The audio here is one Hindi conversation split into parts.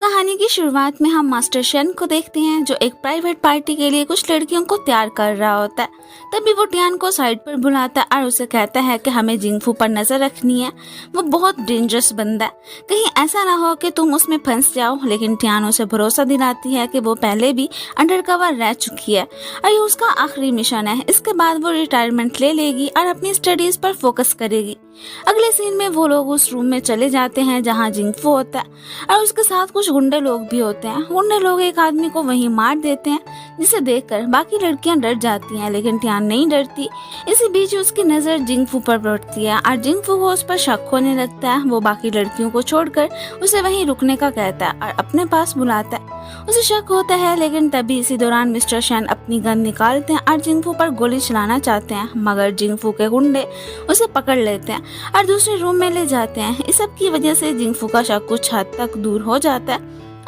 कहानी की शुरुआत में हम मास्टर शन को देखते हैं जो एक प्राइवेट पार्टी के लिए कुछ लड़कियों को तैयार कर रहा होता है। तभी वो टियान को साइड पर बुलाता है और उसे कहता है कि हमें जिंगफू पर नजर रखनी है। वो बहुत डेंजरस बंदा है, कहीं ऐसा ना हो कि तुम उसमें फंस जाओ। लेकिन टियान उसे भरोसा दिलाती है कि वो पहले भी अंडरकवर रह चुकी है और ये उसका आखिरी मिशन है। इसके बाद वो रिटायरमेंट ले लेगी और अपनी स्टडीज पर फोकस करेगी। अगले सीन में वो लोग उस रूम में चले जाते हैं जहाँ जिंगफू होता है और उसके साथ कुछ गुंडे लोग भी होते हैं। गुंडे लोग एक आदमी को वहीं मार देते हैं, जिसे देखकर बाकी लड़कियां डर जाती हैं, लेकिन टियान नहीं डरती। इसी बीच उसकी नजर जिंगफू पर पड़ती है और जिंगफू को उस पर शक होने लगता है। वो बाकी लड़कियों को छोड़कर उसे वहीं रुकने का कहता है और अपने पास बुलाता है। उसे शक होता है, लेकिन तभी इसी दौरान मिस्टर शैन अपनी गन निकालते हैं और जिंगफू पर गोली चलाना चाहते हैं, मगर जिंगफू के गुंडे उसे पकड़ लेते हैं और दूसरे रूम में ले जाते हैं। इस सब की वजह से जिंगफू का शक कुछ हद तक दूर हो जाता है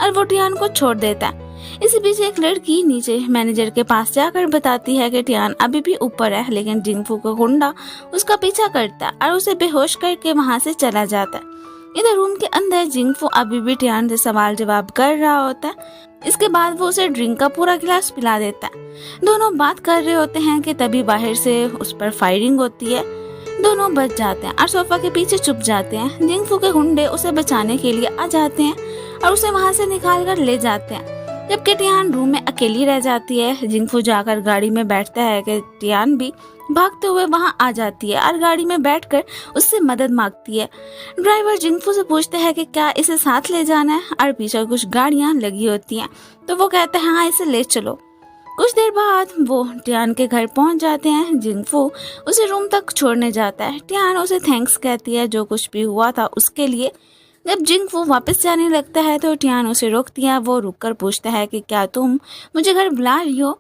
और वो टियान को छोड़ देता है। इसी बीच एक लड़की नीचे मैनेजर के पास जाकर बताती है कि टियान अभी भी ऊपर है, लेकिन जिंगफू का गुंडा उसका पीछा करता है और उसे बेहोश करके वहां से चला जाता है। इधर रूम के अंदर जिंगफू अभी भी टियान से सवाल जवाब कर रहा होता है। इसके बाद वो उसे ड्रिंक का पूरा गिलास पिला देता है। दोनों बात कर रहे होते हैं कि तभी बाहर से उस पर फायरिंग होती है। दोनों बच जाते हैं और सोफा के पीछे छुप जाते हैं। जिंगफू के गुंडे उसे बचाने के लिए आ जाते हैं और उसे वहां से निकाल कर ले जाते हैं, जबकि टियान रूम में अकेली रह जाती है। जिंगफू जाकर गाड़ी में बैठता है कि टियान भी भागते हुए वहां आ जाती है और गाड़ी में बैठकर उससे मदद मांगती है। ड्राइवर जिंगफू से पूछता है कि क्या इसे साथ ले जाना है और पीछे कुछ गाड़ियां लगी होती हैं, तो वो कहता है हाँ इसे ले चलो। कुछ देर बाद वो टियान के घर पहुंच जाते हैं। जिंगफू उसे रूम तक छोड़ने जाता है। टियान उसे थैंक्स कहती है जो कुछ भी हुआ था उसके लिए। जब जिंगफू वापस जाने लगता है तो टियान उसे रोकती है। वो रुककर पूछता है कि क्या तुम मुझे घर बुला रही हो?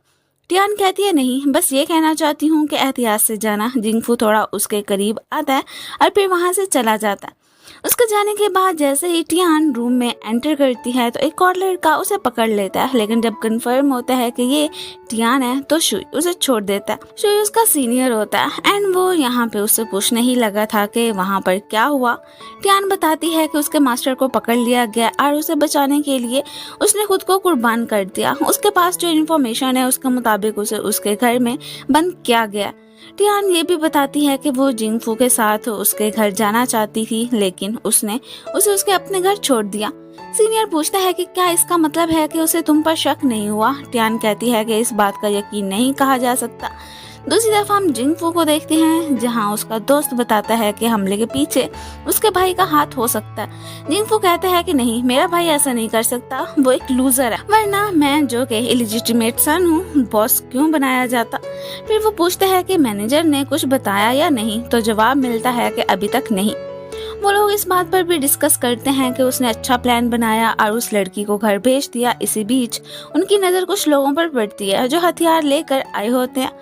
टियान कहती है नहीं, बस ये कहना चाहती हूँ कि एहतियात से जाना। जिंगफू थोड़ा उसके करीब आता है और फिर वहां से चला जाता है। उसके जाने के बाद जैसे ही टियान रूम में एंटर करती है तो एक और लड़का उसे पकड़ लेता है, लेकिन जब कंफर्म होता है कि ये टियान है तो शुई उसे छोड़ देता है। शुई उसका सीनियर होता है एंड वो यहाँ पे उससे पूछने ही लगा था कि वहाँ पर क्या हुआ। टियान बताती है कि उसके मास्टर को पकड़ लिया गया और उसे बचाने के लिए उसने खुद को कुर्बान कर दिया। उसके पास जो इन्फॉर्मेशन है उसके मुताबिक उसे उसके घर में बंद किया गया। टियान ये भी बताती है कि वो जिंगफू के साथ उसके घर जाना चाहती थी, लेकिन उसने उसे उसके अपने घर छोड़ दिया। सीनियर पूछता है कि क्या इसका मतलब है कि उसे तुम पर शक नहीं हुआ? टियान कहती है कि इस बात का यकीन नहीं कहा जा सकता। दूसरी दफा हम जिंगफू को देखते हैं जहां उसका दोस्त बताता है कि हमले के पीछे उसके भाई का हाथ हो सकता है। जिंगफू कहता है कि नहीं, मेरा भाई ऐसा नहीं कर सकता, वो एक लूजर है, वरना मैं जो कि इलिजिटिमेट सन हूँ बॉस क्यों बनाया जाता। फिर वो पूछता है कि मैनेजर ने कुछ बताया या नहीं, तो जवाब मिलता है कि अभी तक नहीं। वो लोग इस बात पर भी डिस्कस करते हैं कि उसने अच्छा प्लान बनाया और उस लड़की को घर भेज दिया। इसी बीच उनकी नजर कुछ लोगों पर पड़ती है जो हथियार लेकर आए होते हैं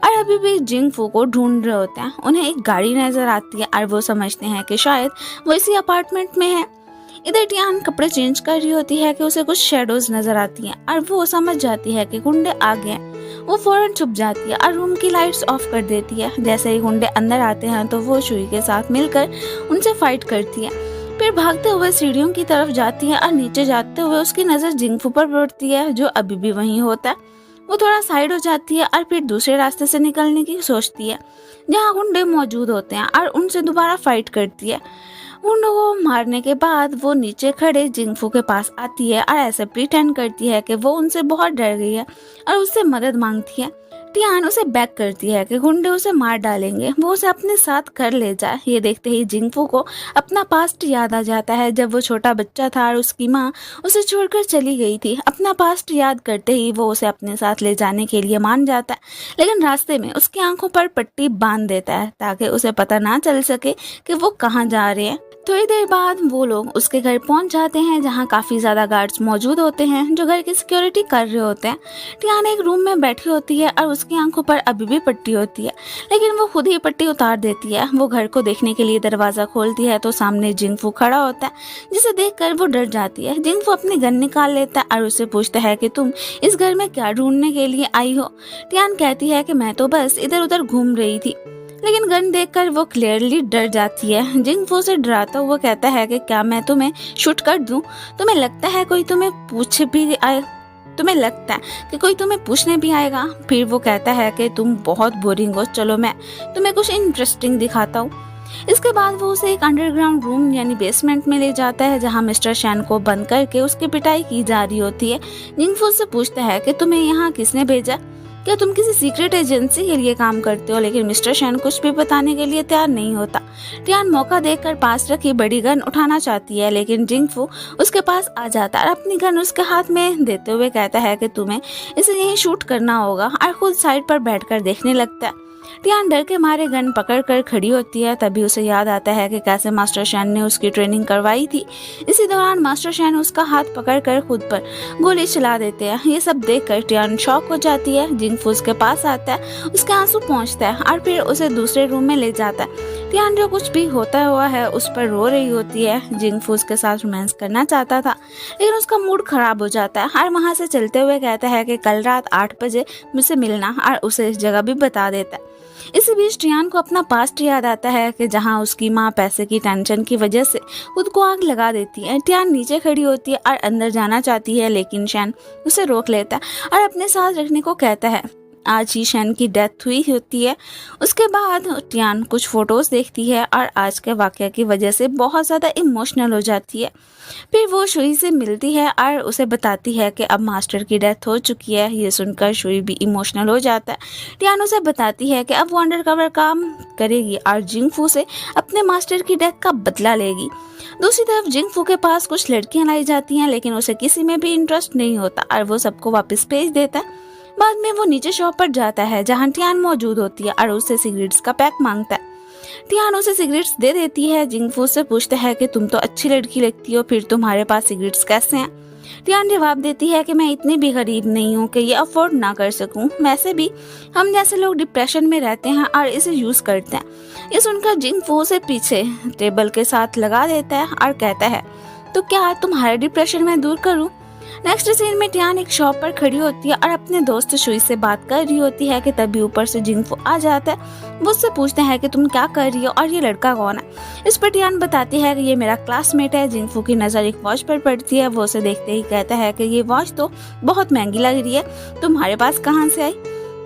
और अभी भी जिंगफू को ढूंढ रहे होते हैं। उन्हें एक गाड़ी नजर आती है और वो समझते हैं कि शायद वो इसी अपार्टमेंट में है। इधर टियान कपड़े चेंज कर रही होती है कि उसे कुछ शेडोज नजर आती हैं और वो समझ जाती है कि गुंडे आ गए हैं। वो फौरन छुप जाती है और रूम की लाइट्स ऑफ कर देती है। जैसे ही गुंडे अंदर आते हैं तो वो शुई के साथ मिलकर उनसे फाइट करती है। फिर भागते हुए सीढ़ियों की तरफ जाती है और नीचे जाते हुए उसकी नजर जिंगफू पर पड़ती है जो अभी भी वहीं होता है। वो थोड़ा साइड हो जाती है और फिर दूसरे रास्ते से निकलने की सोचती है जहाँ गुंडे मौजूद होते हैं और उनसे दोबारा फाइट करती है। गुंडों को मारने के बाद वो नीचे खड़े जिंगफू के पास आती है और ऐसे प्रिटेंड करती है कि वो उनसे बहुत डर गई है और उससे मदद मांगती है। टियान उसे बैक करती है कि गुंडे उसे मार डालेंगे, वो उसे अपने साथ कर ले जाए। ये देखते ही जिंगफू को अपना पास्ट याद आ जाता है जब वो छोटा बच्चा था और उसकी माँ उसे छोड़कर चली गई थी। अपना पास्ट याद करते ही वो उसे अपने साथ ले जाने के लिए मान जाता है, लेकिन रास्ते में उसकी आंखों पर पट्टी बांध देता है ताकि उसे पता ना चल सके कि वो कहाँ जा रहे हैं। थोड़ी देर बाद वो लोग उसके घर पहुंच जाते हैं जहां काफी ज्यादा गार्ड्स मौजूद होते हैं जो घर की सिक्योरिटी कर रहे होते हैं। टियान एक रूम में बैठी होती है और उसकी आंखों पर अभी भी पट्टी होती है, लेकिन वो खुद ही पट्टी उतार देती है। वो घर को देखने के लिए दरवाजा खोलती है तो सामने जिंगफू खड़ा होता है, जिसे देखकर वो डर जाती है। जिंगफू अपनी गन निकाल लेता है और उससे पूछता है कि तुम इस घर में क्या ढूंढने के लिए आई हो? टियान कहती है कि मैं तो बस इधर उधर घूम रही थी। लेकिन गन देखकर वो क्लियरली डर जाती है। जिंगफू से डराता हुआ कहता है कि क्या मैं तुम्हें शूट कर दूं? तुम्हें लगता है कोई तुम्हें पूछ भी आए तुम्हें लगता है कि कोई तुम्हें पूछने भी आएगा? फिर वो कहता है कि तुम बहुत बोरिंग हो, चलो मैं तुम्हें कुछ इंटरेस्टिंग दिखाता हूँ। इसके बाद वो उसे एक अंडरग्राउंड रूम यानी बेसमेंट में ले जाता है जहाँ मिस्टर शैन को बंद करके उसकी पिटाई की जा रही होती है। जिंगफू से पूछता है कि तुम्हें यहाँ किसने भेजा, क्या तुम किसी सीक्रेट एजेंसी के लिए काम करते हो? लेकिन मिस्टर शैन कुछ भी बताने के लिए तैयार नहीं होता। टियान मौका देखकर पास रखी बड़ी गन उठाना चाहती है, लेकिन जिंगफू उसके पास आ जाता है और अपनी गन उसके हाथ में देते हुए कहता है कि तुम्हें इसे यहीं शूट करना होगा, और खुद साइड पर बैठकर देखने लगता है। टियान डर के मारे गन पकड़कर खड़ी होती है। तभी उसे याद आता है कि कैसे मास्टर शैन ने उसकी ट्रेनिंग करवाई थी। इसी दौरान मास्टर शैन उसका हाथ पकड़कर खुद पर गोली चला देते हैं। ये सब देखकर टियान शॉक हो जाती है। जिंगफू उसके पास आता है, उसके आंसू पहुंचता है और फिर उसे दूसरे रूम में ले जाता है। टियान जो कुछ भी होता हुआ है उस पर रो रही होती है। जिंगफू उसके साथ रोमांस करना चाहता था, लेकिन उसका मूड खराब हो जाता है और वहां से चलते हुए कहता है कि कल रात 8 बजे मुझसे मिलना, और उसे इस जगह भी बता देता है। इसी बीच टियान को अपना पास्ट याद आता है कि जहां उसकी माँ पैसे की टेंशन की वजह से खुद को आग लगा देती है। टियान नीचे खड़ी होती है और अंदर जाना चाहती है, लेकिन शैन उसे रोक लेता है और अपने साथ रखने को कहता है। आज ही शैन की डेथ हुई होती है। उसके बाद टियान कुछ फोटोज देखती है और आज के वाकया की वजह से बहुत ज़्यादा इमोशनल हो जाती है। फिर वो शुई से मिलती है और उसे बताती है कि अब मास्टर की डेथ हो चुकी है। ये सुनकर शुई भी इमोशनल हो जाता है। टियान उसे बताती है कि अब वो अंडरकवर काम करेगी और जिंगफू से अपने मास्टर की डेथ का बदला लेगी। दूसरी तरफ जिंगफू के पास कुछ लड़कियां लाई जाती हैं, लेकिन उसे किसी में भी इंटरेस्ट नहीं होता और वो सबको वापस भेज देता है। बाद में वो नीचे शॉप पर जाता है जहाँ टियान मौजूद होती है और उससे सिगरेट्स का पैक मांगता है। टियान उसे सिगरेट्स दे देती है। जिंगफू से पूछता है कि तुम तो अच्छी लड़की लगती हो, फिर तुम्हारे पास सिगरेट्स कैसे हैं? टियान जवाब देती है कि मैं इतनी भी गरीब नहीं हूँ कि ये अफोर्ड ना कर सकूँ। वैसे भी हम जैसे लोग डिप्रेशन में रहते हैं और इसे यूज करते हैं। ये सुनकर जिंगफू उसे पीछे टेबल के साथ लगा देता है और कहता है, तो क्या तुम्हारे डिप्रेशन में दूर करूँ? नेक्स्ट सीन में टियान एक शॉप पर खड़ी होती है और अपने दोस्त शुई से बात कर रही होती है कि तभी ऊपर से जिंगफू आ जाता है। वो उससे पूछते हैं कि तुम क्या कर रही हो और ये लड़का कौन है। इस पर टियान बताती है कि ये मेरा क्लासमेट है। जिंगफू की नज़र एक वॉच पर पड़ती है। वो उसे देखते ही कहता है कि ये वॉच तो बहुत महंगी लग रही है, तुम्हारे पास कहाँ से आई?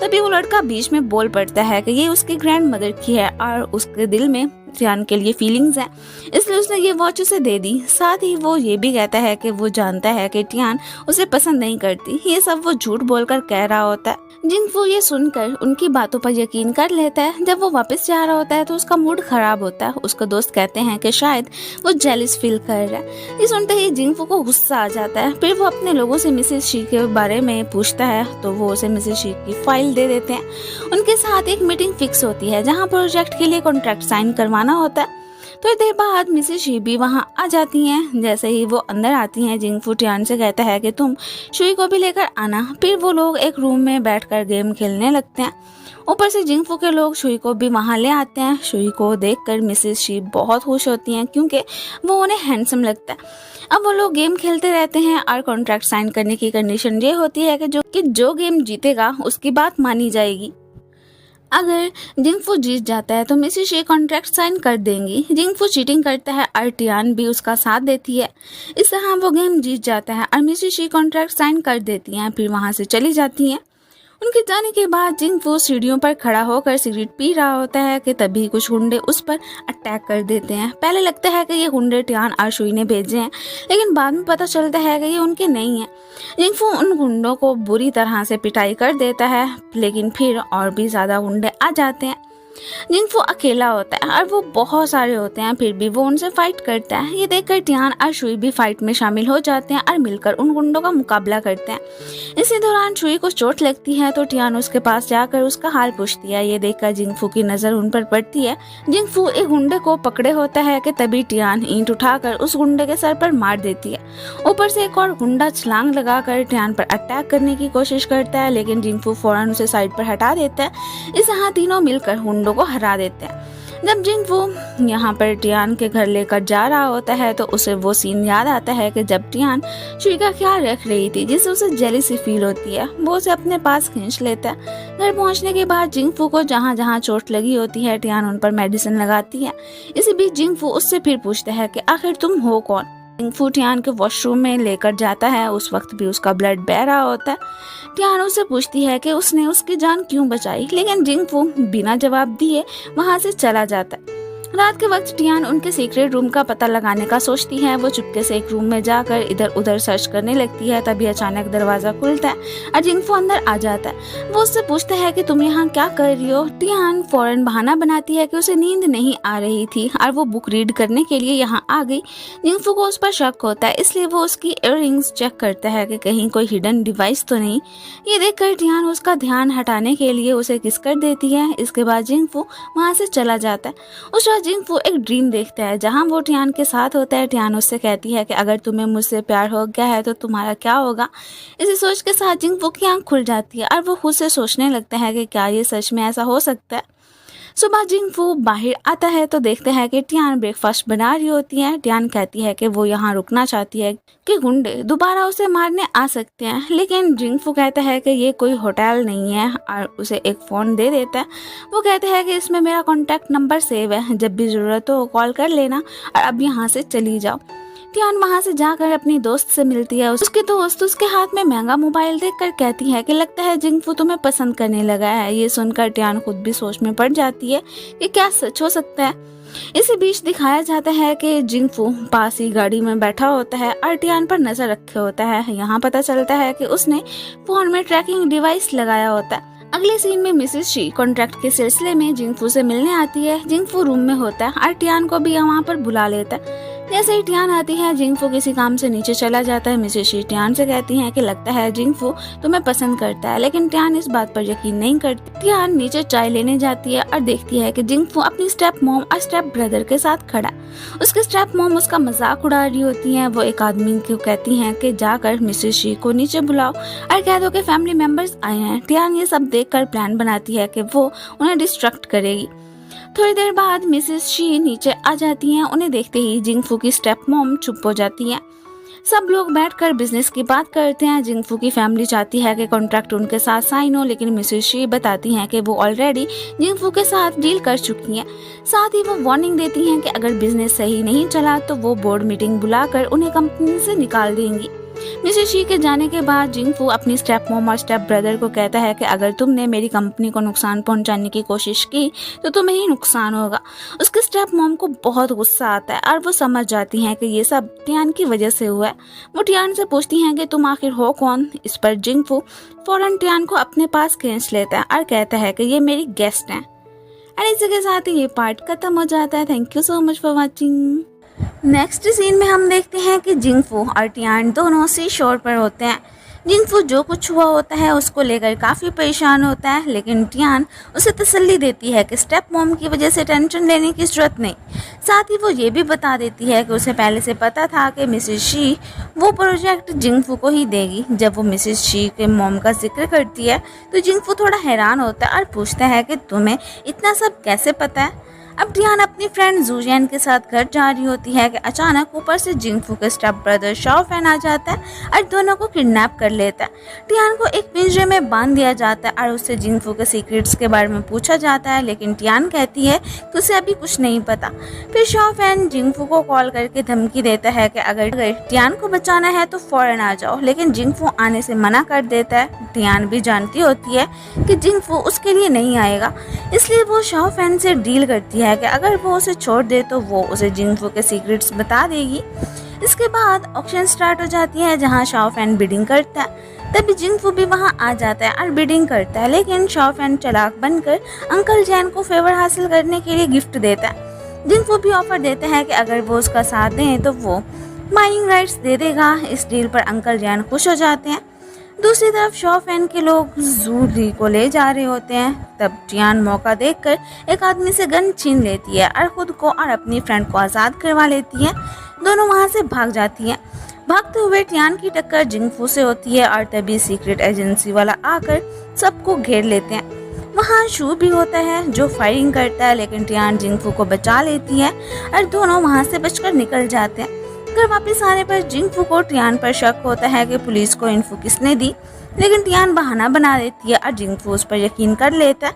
तभी वो लड़का बीच में बोल पड़ता है कि ये उसकी ग्रैंड मदर की है और उसके दिल में टियान के लिए फीलिंग्स हैं, इसलिए उसने ये वॉच उसे दे दी। साथ ही वो ये भी कहता है कि वो जानता है कि टियान उसे पसंद नहीं करती। ये सब वो झूठ बोलकर कह रहा होता है। जिंगफू ये सुनकर उनकी बातों पर यकीन कर लेता है। जब वो वापस जा रहा होता है तो उसका मूड खराब होता है। उसका दोस्त कहते हैं कि शायद वो जेलिस फील कर रहा है। ये सुनते ही जिंगफू को गुस्सा आ जाता है। फिर वो अपने लोगों से मिसेस शी के बारे में पूछता है तो वो उसे मिसेस शी की फाइल दे देते हैं। उनके साथ एक मीटिंग फिक्स होती है जहाँ प्रोजेक्ट के लिए कॉन्ट्रैक्ट साइन करवाना होता है। थोड़ी देर बाद मिसेस शी भी वहाँ आ जाती हैं। जैसे ही वो अंदर आती हैं जिंगफू टियान से कहता है कि तुम शुई को भी लेकर आना। फिर वो लोग एक रूम में बैठकर गेम खेलने लगते हैं। ऊपर से जिंगफू के लोग शुई को भी वहाँ ले आते हैं। शुई को देखकर मिसेस शी बहुत खुश होती हैं क्योंकि वो उन्हें हैंडसम लगता है। अब वो लोग गेम खेलते रहते हैं और कॉन्ट्रैक्ट साइन करने की कंडीशन ये होती है कि जो गेम जीतेगा उसकी बात मानी जाएगी। अगर जिंगफू जीत जाता है तो मिसेस शी कॉन्ट्रैक्ट साइन कर देंगी। जिंगफू चीटिंग करता है और टियान भी उसका साथ देती है। इस तरह वो गेम जीत जाता है और मिसेस शी कॉन्ट्रैक्ट साइन कर देती हैं। फिर वहां से चली जाती हैं। उनके जाने के बाद जिंगफू सीढ़ियों पर खड़ा होकर सिगरेट पी रहा होता है कि तभी कुछ गुंडे उस पर अटैक कर देते हैं। पहले लगता है कि ये गुंडे टियान और शुई ने भेजे हैं, लेकिन बाद में पता चलता है कि ये उनके नहीं हैं। जिंगफू उन गुंडों को बुरी तरह से पिटाई कर देता है, लेकिन फिर और भी ज्यादा गुंडे आ जाते हैं। जिंगफू अकेला होता है और वो बहुत सारे होते हैं, फिर भी वो उनसे फाइट करता है। ये देखकर टियान और शुई भी फाइट में शामिल हो जाते हैं और मिलकर उन गुंडों का मुकाबला करते हैं। इसी दौरान शुई को चोट लगती है तो टियान उसके पास जाकर उसका हाल पूछती है। ये देखकर जिंगफू की नजर उन पर पड़ती है। जिंगफू एक गुंडे को पकड़े होता है कि तभी टियान ईंट उठाकर उस गुंडे के सर पर मार देती है। ऊपर से एक और गुंडा छलांग लगाकर टियान पर अटैक करने की कोशिश करता है, लेकिन जिंगफू फौरन उसे साइड पर हटा देता है। इस तरह तीनों मिलकर को हरा देते हैं। जब जिंगफू यहाँ पर टियान के घर लेकर जा रहा होता है तो उसे वो सीन याद आता है कि जब टियान शी का ख्याल रख रही थी, जिससे उसे जेलसी फील होती है। वो उसे अपने पास खींच लेता है। घर पहुँचने के बाद जिंगफू को जहाँ जहाँ चोट लगी होती है टियान उन पर मेडिसिन लगाती है। इसी बीच जिंगफू उससे फिर पूछता है कि आखिर तुम हो कौन। जिंगफू टियान के वॉशरूम में लेकर जाता है। उस वक्त भी उसका ब्लड बह रहा होता है। टियान उससे पूछती है कि उसने उसकी जान क्यों बचाई, लेकिन जिंगफू बिना जवाब दिए वहां से चला जाता है। रात के वक्त टियान उनके सीक्रेट रूम का पता लगाने का सोचती है। वो चुपके से एक रूम में जाकर इधर उधर सर्च करने लगती है। तभी अचानक दरवाजा खुलता है और जिंगफू अंदर आ जाता है। वो उससे पूछता है कि तुम यहाँ क्या कर रही हो। टियान फौरन बहाना बनाती है कि उसे नींद नहीं आ रही थी और वो बुक रीड करने के लिए यहाँ आ गई। जिंगफू को उस पर शक होता है, इसलिए वो उसकी इयररिंग्स चेक करता है कि कहीं कोई हिडन डिवाइस तो नहीं। ये देखकर टियान उसका ध्यान हटाने के लिए उसे किस कर देती है। इसके बाद जिंगफू वहाँ से चला जाता है। उस रात जिंगफू एक ड्रीम देखता है जहाँ वो टियान के साथ होता है। टियान उससे कहती है कि अगर तुम्हें मुझसे प्यार हो गया है तो तुम्हारा क्या होगा। इसी सोच के साथ जिंगफू की आंख खुल जाती है और वो खुद से सोचने लगता है कि क्या ये सच में ऐसा हो सकता है। सुबह जिंगफू बाहर आता है तो देखते हैं कि टियान ब्रेकफास्ट बना रही होती है। टियान कहती है कि वो यहाँ रुकना चाहती है कि गुंडे दोबारा उसे मारने आ सकते हैं, लेकिन जिंगफू कहता है कि ये कोई होटल नहीं है और उसे एक फ़ोन दे देता है। वो कहते हैं कि इसमें मेरा कॉन्टैक्ट नंबर सेव है, जब भी ज़रूरत हो कॉल कर लेना और अब यहाँ से चली जाओ। टियान वहाँ से जाकर अपनी दोस्त से मिलती है। उसकी दोस्त उसके हाथ में महंगा मोबाइल देखकर कहती है कि लगता है जिंगफू तुम्हें पसंद करने लगा है। ये सुनकर टियान खुद भी सोच में पड़ जाती है कि क्या सच हो सकता है। इसी बीच दिखाया जाता है कि जिंगफू पास ही गाड़ी में बैठा होता है और टियान पर नजर रखे होता है। यहाँ पता चलता है कि उसने फोन में ट्रैकिंग डिवाइस लगाया होता है। अगले सीन में मिसेस शी कॉन्ट्रैक्ट के सिलसिले में जिंगफू से मिलने आती है। जिंगफू रूम में होता है और टियान को भी वहाँ पर बुला लेता है। जैसे ही टियान आती है जिंगफू किसी काम से नीचे चला जाता है। मिसेस शी टियान से कहती हैं कि लगता है जिंगफू तुम्हें पसंद करता है, लेकिन टियान इस बात पर यकीन नहीं करती। टियान नीचे चाय लेने जाती है और देखती है कि जिंगफू अपनी स्टेप मॉम और स्टेप ब्रदर के साथ खड़ा। उसके स्टेप मॉम उसका मजाक उड़ा रही होती है। वो एक आदमी को कहती हैं कि जाकर मिसेस शी को नीचे बुलाओ और कह दो कि फैमिली मेंबर्स आए हैं। टियान ये सब देखकर प्लान बनाती है कि वो उन्हें डिस्ट्रैक्ट करेगी। थोड़ी देर बाद मिसेस शी नीचे आ जाती हैं। उन्हें देखते ही जिंगफू की स्टेप मॉम चुप हो जाती है। सब लोग बैठकर बिजनेस की बात करते हैं। जिंगफू की फैमिली चाहती है कि कॉन्ट्रैक्ट उनके साथ साइन हो, लेकिन मिसेस शी बताती हैं कि वो ऑलरेडी जिंगफू के साथ डील कर चुकी हैं। साथ ही वो वार्निंग देती हैं कि अगर बिजनेस सही नहीं चला तो वो बोर्ड मीटिंग बुलाकर उन्हें कंपनी से निकाल देंगी। मिसेस शी के जाने के बाद जिंगफू अपनी स्टेप मॉम और स्टेप ब्रदर को कहता है कि अगर तुमने मेरी कंपनी को नुकसान पहुंचाने की कोशिश की तो तुम्हें ही नुकसान होगा। उसके स्टेप मॉम को बहुत गुस्सा आता है और वो समझ जाती हैं कि ये सब टियान की वजह से हुआ है। वो टियान से पूछती हैं कि तुम आखिर हो कौन। इस पर जिंगफू फौरन टियान को अपने पास खींच लेता है और कहता है कि ये मेरी गेस्ट हैं। और इसी के साथ ही ये पार्ट खत्म हो जाता है। Thank you so much for watching. Next scene में हम देखते हैं कि जिंगफू और टियान दोनों सी शोर पर होते हैं। जिंगफू जो कुछ हुआ होता है उसको लेकर काफ़ी परेशान होता है, लेकिन टियान उसे तसल्ली देती है कि स्टेप मॉम की वजह से टेंशन लेने की जरूरत नहीं। साथ ही वो ये भी बता देती है कि उसे पहले से पता था कि मिसेस शी वो प्रोजेक्ट जिंगफू को ही देगी। जब वो मिसेस शी के मॉम का जिक्र करती है तो जिंगफू थोड़ा हैरान होता है और पूछता है कि तुम्हें इतना सब कैसे पता है। अब टियान अपनी फ्रेंड जूजियन के साथ घर जा रही होती है कि अचानक ऊपर से जिंगफू के स्टेप ब्रदर शाओफैन आ जाता है और दोनों को किडनैप कर लेता है। टियान को एक पिंजरे में बांध दिया जाता है और उससे जिंगफू के सीक्रेट्स के बारे में पूछा जाता है, लेकिन टियान कहती है कि उसे अभी कुछ नहीं पता। फिर शाओफैन जिंगफू को कॉल करके धमकी देता है कि अगर टियान को बचाना है तो फौरन आ जाओ, लेकिन जिंगफू आने से मना कर देता है। टियान भी जानती होती है कि जिंगफू उसके लिए नहीं आएगा, इसलिए वो शाओफैन से डील करती है कि अगर वो उसे छोड़ दे तो वो उसे जिंगफू के सीक्रेट्स बता देगी। इसके बाद ऑक्शन स्टार्ट हो जाती है जहां शाओफैन बिडिंग करता है। तभी जिंगफू भी वहां आ जाता है और बिडिंग करता है, लेकिन शाओफैन चालाक बनकर अंकल जैन को फेवर हासिल करने के लिए गिफ्ट देता है। जिंगफू भी ऑफर देता है कि अगर वो उसका साथ दें तो वो माइनिंग राइट्स दे देगा। इस डील पर अंकल जैन खुश हो जाते हैं। दूसरी तरफ शाओफैन के लोग जूली को ले जा रहे होते हैं। तब टियान मौका देखकर एक आदमी से गन छीन लेती है और खुद को और अपनी फ्रेंड को आज़ाद करवा लेती है। दोनों वहां से भाग जाती हैं। भागते हुए टियान की टक्कर जिंगफू से होती है और तभी सीक्रेट एजेंसी वाला आकर सबको घेर लेते हैं। वहाँ शू भी होता है जो फायरिंग करता है, लेकिन टियान जिंगफू को बचा लेती है और दोनों वहाँ से बचकर निकल जाते हैं। घर वापस आने पर जिंगफू को टियान पर शक होता है कि पुलिस को इन्फो किसने दी, लेकिन टियान बहाना बना देती है और जिंगफू उस पर यकीन कर लेता है।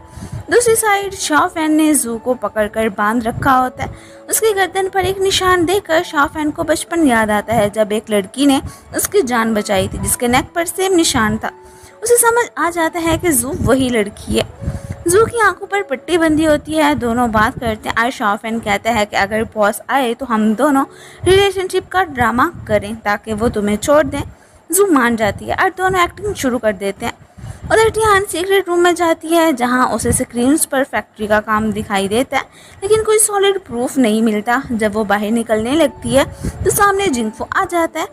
दूसरी साइड शाओफैन ने जू को पकड़कर बांध रखा होता है। उसकी गर्दन पर एक निशान देखकर शाओफैन को बचपन याद आता है जब एक लड़की ने उसकी जान बचाई थी जिसके नेक पर सेम निशान था। उसे समझ आ जाता है कि जू वही लड़की है। जू की आंखों पर पट्टी बंधी होती है, दोनों बात करते हैं और शाओफैन कहता है कि अगर बॉस आए तो हम दोनों रिलेशनशिप का ड्रामा करें ताकि वो तुम्हें छोड़ दें। जू मान जाती है और दोनों एक्टिंग शुरू कर देते हैं। उधर टियान सीक्रेट रूम में जाती है जहां उसे स्क्रीन्स पर फैक्ट्री का काम दिखाई देता है, लेकिन कोई सॉलिड प्रूफ नहीं मिलता। जब वो बाहर निकलने लगती है तो सामने जिंगफू आ जाता है।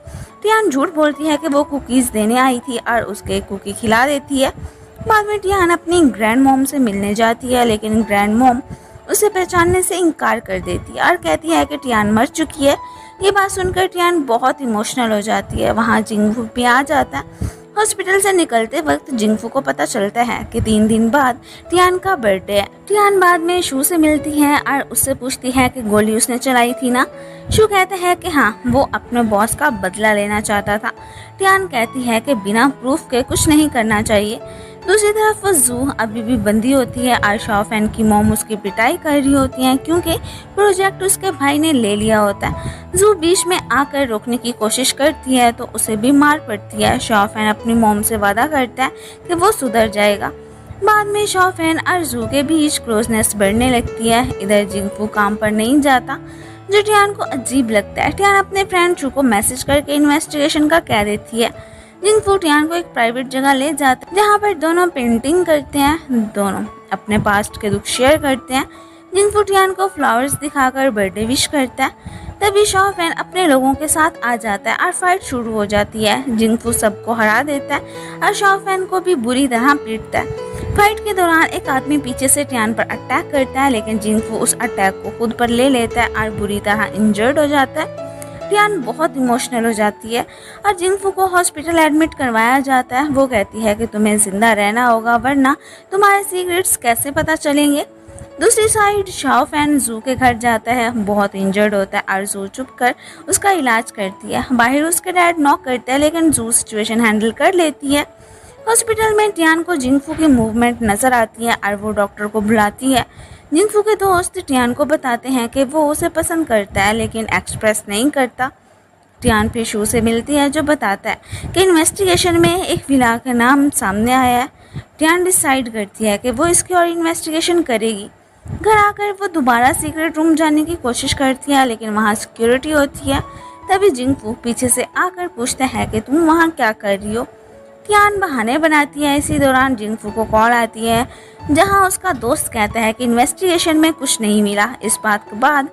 टियान झूठ बोलती है कि वो कुकीज़ देने आई थी और उसके कुकी खिला देती है। बाद में टियान अपनी ग्रैंड मॉम से मिलने जाती है, लेकिन ग्रैंड मॉम उसे पहचानने से इनकार कर देती है और कहती है कि टियान मर चुकी है। ये बात सुनकर टियान बहुत इमोशनल हो जाती है। वहाँ जिंगफू भी आ जाता है। हॉस्पिटल से निकलते वक्त जिंगफू को पता चलता है कि 3 दिन बाद टियान का बर्थडे है। टियान बाद में शू से मिलती है और उससे पूछती है कि गोली उसने चलाई थी ना। शू कहता है कि हाँ, वो अपने बॉस का बदला लेना चाहता था। टियान कहती है कि बिना प्रूफ के कुछ नहीं करना चाहिए। दूसरी तरफ वो जू अभी भी बंदी होती है और शाओफैन की मॉम उसकी पिटाई कर रही होती है क्योंकि प्रोजेक्ट उसके भाई ने ले लिया होता है। जू बीच में आकर रोकने की कोशिश करती है तो उसे भी मार पड़ती है। शाओफैन अपनी मॉम से वादा करता है कि वो सुधर जाएगा। बाद में शाओफैन और जू के बीच क्लोजनेस बढ़ने लगती है। इधर जिंगफू काम पर नहीं जाता जो टियान को अजीब लगता है। टियान अपने फ्रेंड शू को मैसेज करके इन्वेस्टिगेशन का कह देती है। जिंगफू टियान को एक प्राइवेट जगह ले जाता है जहाँ पर दोनों पेंटिंग करते हैं। दोनों अपने पास्ट के दुख शेयर करते हैं। जिंगफू टियान को फ्लावर्स दिखाकर बर्थडे विश करता है। तभी शाओफैन अपने लोगों के साथ आ जाता है और फाइट शुरू हो जाती है। जिंगफू सबको हरा देता है और शाओफैन को भी बुरी तरह पीटता है। फाइट के दौरान एक आदमी पीछे से टियान पर अटैक करता है, लेकिन जिंगफू उस अटैक को खुद पर ले लेता है और बुरी तरह इंजर्ड हो जाता है। टियान बहुत इमोशनल हो जाती है और जिंगफू को हॉस्पिटल एडमिट करवाया जाता है। वो कहती है कि तुम्हें जिंदा रहना होगा वरना तुम्हारे सीक्रेट्स कैसे पता चलेंगे। दूसरी साइड शाओफैन जू के घर जाता है, बहुत इंजर्ड होता है और जू चुप कर उसका इलाज करती है। बाहर उसके डैड नॉक करते हैं, लेकिन जू सिचुएशन हैंडल कर लेती है। हॉस्पिटल में टियान को जिंगफू की मूवमेंट नजर आती है और वो डॉक्टर को बुलाती है। जिंगफू के दोस्त टियान को बताते हैं कि वो उसे पसंद करता है लेकिन एक्सप्रेस नहीं करता। टियान फिर शू से मिलती है जो बताता है कि इन्वेस्टिगेशन में एक विला का नाम सामने आया है। टियान डिसाइड करती है कि वो इसकी और इन्वेस्टिगेशन करेगी। घर आकर वो दोबारा सीक्रेट रूम जाने की कोशिश करती है, लेकिन वहाँ सिक्योरिटी होती है। तभी जिंगफू पीछे से आकर पूछता है कि तुम वहाँ क्या कर रही हो। टियान बहाने बनाती है। इसी दौरान जिंगफू को कॉल आती है जहां उसका दोस्त कहता है कि इन्वेस्टिगेशन में कुछ नहीं मिला। इस बात के बाद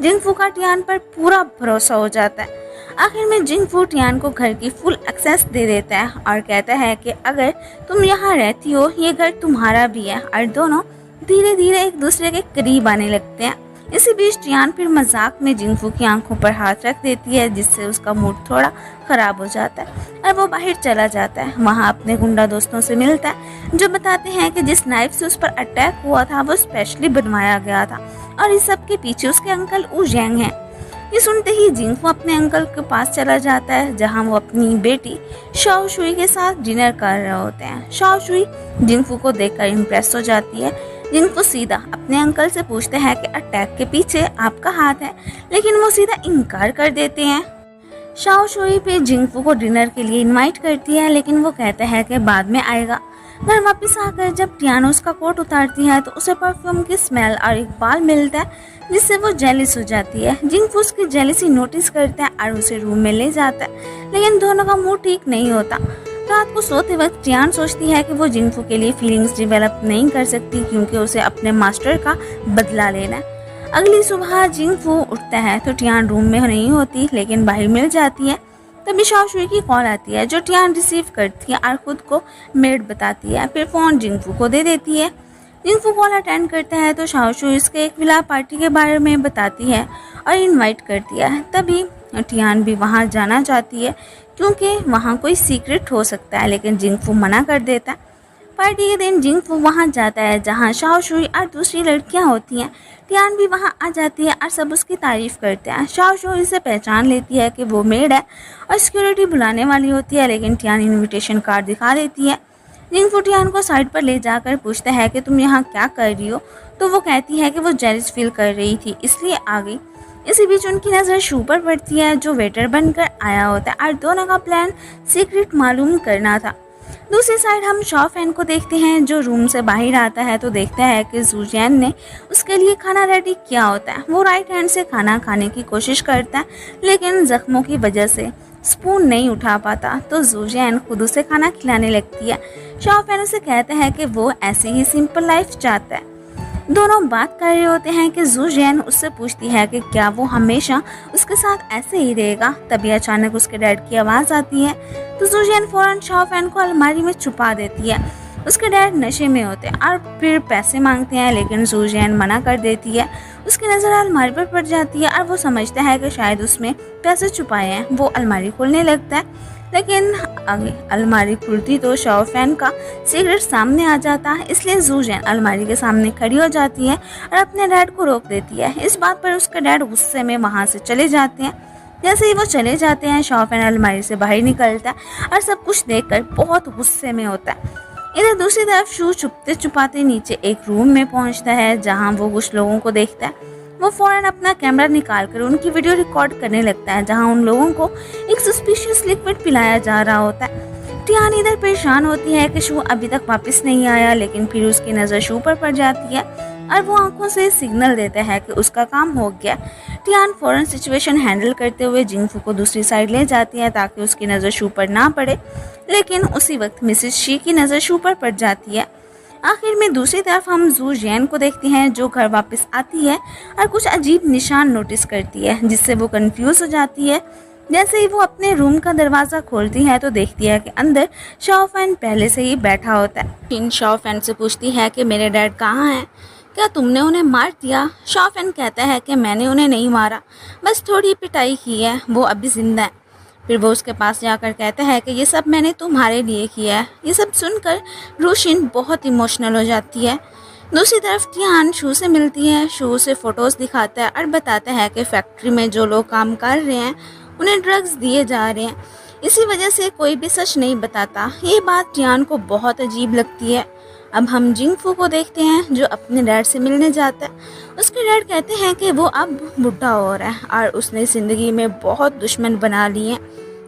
जिंगफू का टियान पर पूरा भरोसा हो जाता है। आखिर में जिंगफू टियान को घर की फुल एक्सेस दे देता है और कहता है कि अगर तुम यहाँ रहती हो ये घर तुम्हारा भी है, और दोनों धीरे धीरे एक दूसरे के करीब आने लगते हैं। इसी बीच टियान फिर मजाक में जिंगफू की आंखों पर हाथ रख देती है जिससे उसका मूड थोड़ा खराब हो जाता है और वो बाहर चला जाता है। वहाँ अपने गुंडा दोस्तों से मिलता है जो बताते हैं कि जिस नाइफ से उस पर अटैक हुआ था वो स्पेशली बनवाया गया था और इस सब के पीछे उसके अंकल ऊ जेंग हैं। ये सुनते ही जिंगफू अपने अंकल के पास चला जाता है जहाँ वो अपनी बेटी शाओ शुई के साथ डिनर कर रहे होते हैं। शाओ शुई जिंगफू को देखकर इम्प्रेस हो जाती है। जिंगफू सीधा अपने अंकल से पूछते हैं कि अटैक के पीछे आपका हाथ है, लेकिन वो सीधा इनकार कर देते हैं। शाओ शुई भी जिंगफू को डिनर के लिए इनवाइट करती है, लेकिन वो कहता है कि बाद में आएगा। घर वापस आकर जब टियान उसका कोट उतारती है तो उसे परफ्यूम की स्मेल और एक बाल मिलता है जिससे वो जेलिस हो जाती है। जिंगफू उसकी जेलिसी नोटिस करता है और उसे रूम में ले जाता है, लेकिन दोनों का मूड ठीक नहीं होता। रात को सोते वक्त टियान सोचती है कि वो जिंगफू के लिए फीलिंग्स डेवलप नहीं कर सकती क्योंकि उसे अपने मास्टर का बदला लेना है। अगली सुबह जिंगफू उठता है तो टियान रूम में नहीं होती, लेकिन बाहर मिल जाती है। तभी शाओ शुई की कॉल आती है जो टियान रिसीव करती है और खुद को मेड बताती है। फिर फ़ोन जिंगफू को दे देती है। जिंगफू कॉल अटेंड करता है तो शाओ शुई उसके एक विला पार्टी के बारे में बताती है और इनवाइट करती है। तभी टियान भी वहाँ जाना चाहती है क्योंकि वहाँ कोई सीक्रेट हो सकता है, लेकिन जिंगफू मना कर देता है। पार्टी के दिन जिंगफू वहाँ जाता है जहाँ शाओ शुई और दूसरी लड़कियाँ होती हैं। टियान भी वहाँ आ जाती है और सब उसकी तारीफ करते हैं। शाओ शुई से पहचान लेती है कि वो मेड है और सिक्योरिटी बुलाने वाली होती है, लेकिन टियान इनविटेशन कार्ड दिखा देती है। जिंगफू टियान को साइड पर ले जाकर पूछता है कि तुम यहाँ क्या कर रही हो, तो वो कहती है कि वो जेलस फील कर रही थी इसलिए आ गई। इसी बीच उनकी नज़र शू पर पड़ती है जो वेटर बनकर आया होता है और दोनों का प्लान सीक्रेट मालूम करना था। दूसरी साइड हम शॉ फैन को देखते हैं जो रूम से बाहर आता है तो देखता है कि जूजियन ने उसके लिए खाना रेडी किया होता है। वो राइट हैंड से खाना खाने की कोशिश करता है लेकिन जख्मों की वजह से स्पून नहीं उठा पाता, तो जूजियन खुद उसे खाना खिलाने लगती है। शॉ फैन उसे कहता है कि वो ऐसी ही सिंपल लाइफ चाहता है। दोनों बात कर रहे होते हैं कि जूजियन उससे पूछती है कि क्या वो हमेशा उसके साथ ऐसे ही रहेगा। तभी अचानक उसके डैड की आवाज़ आती है तो जूजियन फौरन शॉ फैन को अलमारी में छुपा देती है। उसके डैड नशे में होते हैं और फिर पैसे मांगते हैं, लेकिन जूजियन मना कर देती है। उसकी नज़र अलमारी पर पड़ जाती है और वो समझता है कि शायद उसमें पैसे छुपाए हैं। वो अलमारी खोलने लगता है, लेकिन आगे अलमारी खुलती तो शॉ फैन का सिगरेट सामने आ जाता है, इसलिए जूजियन अलमारी के सामने खड़ी हो जाती है और अपने डैड को रोक देती है। इस बात पर उसके डैड गुस्से में वहाँ से चले जाते हैं। जैसे ही वो चले जाते हैं शॉ फैन अलमारी से बाहर निकलता है और सब कुछ देखकर बहुत गुस्से में होता है। इधर दूसरी तरफ शू छुपते छुपाते नीचे एक रूम में पहुंचता है जहां वो कुछ लोगों को देखता है। वो फौरन अपना कैमरा निकालकर उनकी वीडियो रिकॉर्ड करने लगता है जहां उन लोगों को एक सस्पिशियस लिक्विड पिलाया जा रहा होता है। टियान इधर परेशान होती है कि शू अभी तक वापस नहीं आया, लेकिन फिर उसकी नज़र शू पर पड़ जाती है और वो आंखों से सिग्नल देता है कि उसका काम हो गया। टियान फौरन सिचुएशन हैंडल करते हुए जिंगफू को दूसरी साइड ले जाती है ताकि उसकी नज़र शू पर ना पड़े, लेकिन उसी वक्त मिसेस शी की नज़र शू पर पड़ जाती है। आखिर में दूसरी तरफ हम जूजियन को देखते हैं जो घर वापस आती है और कुछ अजीब निशान नोटिस करती है जिससे वो कंफ्यूज हो जाती है। जैसे ही वो अपने रूम का दरवाज़ा खोलती है तो देखती है कि अंदर शॉ फैन पहले से ही बैठा होता है। इन शॉ फैन से पूछती है कि मेरे डैड कहाँ हैं, क्या तुमने उन्हें मार दिया। शॉ फैन कहता है कि मैंने उन्हें नहीं मारा, बस थोड़ी पिटाई की है, वो अभी जिंदा है। फिर वो उसके पास जाकर कहता है कि ये सब मैंने तुम्हारे लिए किया है। ये सब सुनकर रोशिन बहुत इमोशनल हो जाती है। दूसरी तरफ टियान शू से मिलती है, शू से फ़ोटोज़ दिखाता है और बताता है कि फैक्ट्री में जो लोग काम कर रहे हैं उन्हें ड्रग्स दिए जा रहे हैं, इसी वजह से कोई भी सच नहीं बताता। ये बात टियान को बहुत अजीब लगती है। अब हम जिंगफू को देखते हैं जो अपने डैड से मिलने जाता है। उसके डैड कहते हैं कि वो अब बुढ़ा हो रहा है और उसने ज़िंदगी में बहुत दुश्मन बना लिए हैं।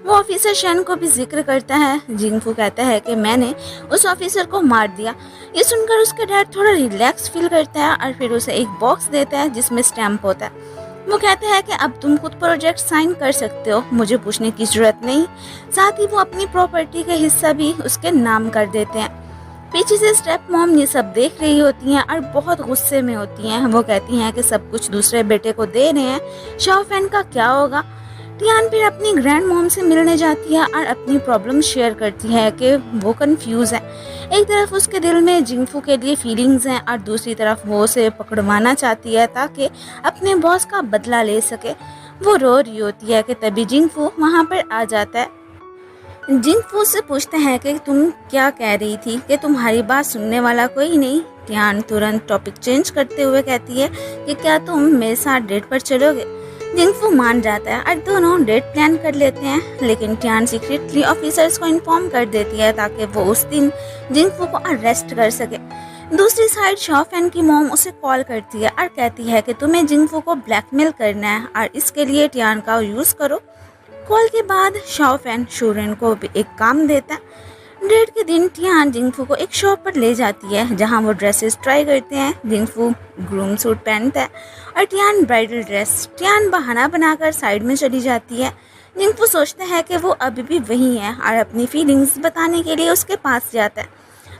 वो ऑफिसर शन को भी जिक्र करता है। जिंगफू कहता है कि मैंने उस ऑफिसर को मार दिया। ये सुनकर उसका डैड थोड़ा रिलैक्स फील करता है और फिर उसे एक बॉक्स देता है जिसमें स्टैम्प होता है। वो कहते हैं कि अब तुम खुद प्रोजेक्ट साइन कर सकते हो, मुझे पूछने की जरूरत नहीं। साथ ही वो अपनी प्रॉपर्टी का हिस्सा भी उसके नाम कर देते हैं। पीछे से स्टेप मॉम ये सब देख रही होती हैं और बहुत गुस्से में होती हैं। वो कहती हैं कि सब कुछ दूसरे बेटे को दे रहे हैं, शॉ फैन का क्या होगा। टियान फिर अपनी ग्रैंड मॉम से मिलने जाती है और अपनी प्रॉब्लम शेयर करती है कि वो कंफ्यूज है। एक तरफ उसके दिल में जिंगफू के लिए फीलिंग्स हैं और दूसरी तरफ वो उसे पकड़वाना चाहती है ताकि अपने बॉस का बदला ले सके। वो रो रही होती है कि तभी जिंगफू वहाँ पर आ जाता है। जिंगफू से पूछते हैं कि तुम क्या कह रही थी कि तुम्हारी बात सुनने वाला कोई नहीं। टियान तुरंत टॉपिक चेंज करते हुए कहती है कि क्या तुम मेरे साथ डेट पर चलोगे। जिंगफू मान जाता है और दोनों डेट प्लान कर लेते हैं, लेकिन टियान सीक्रेटली ऑफिसर्स को इन्फॉर्म कर देती है ताकि वो उस दिन जिंगफू को अरेस्ट कर सके। दूसरी साइड शॉ फैन की मॉम उसे कॉल करती है और कहती है कि तुम्हें जिंगफू को ब्लैकमेल करना है और इसके लिए टियान का यूज़ करो। कॉल के बाद शॉ फैन शूरेन को भी एक काम देता है। डेट के दिन टियान जिंगफू को एक शॉप पर ले जाती है जहां वो ड्रेसेस ट्राई करते हैं। जिंगफू ग्रूम सूट पहनता है और टियान ब्राइडल ड्रेस। टियान बहाना बनाकर साइड में चली जाती है। जिंगफू सोचता है कि वो अभी भी वही है और अपनी फीलिंग्स बताने के लिए उसके पास जाता है,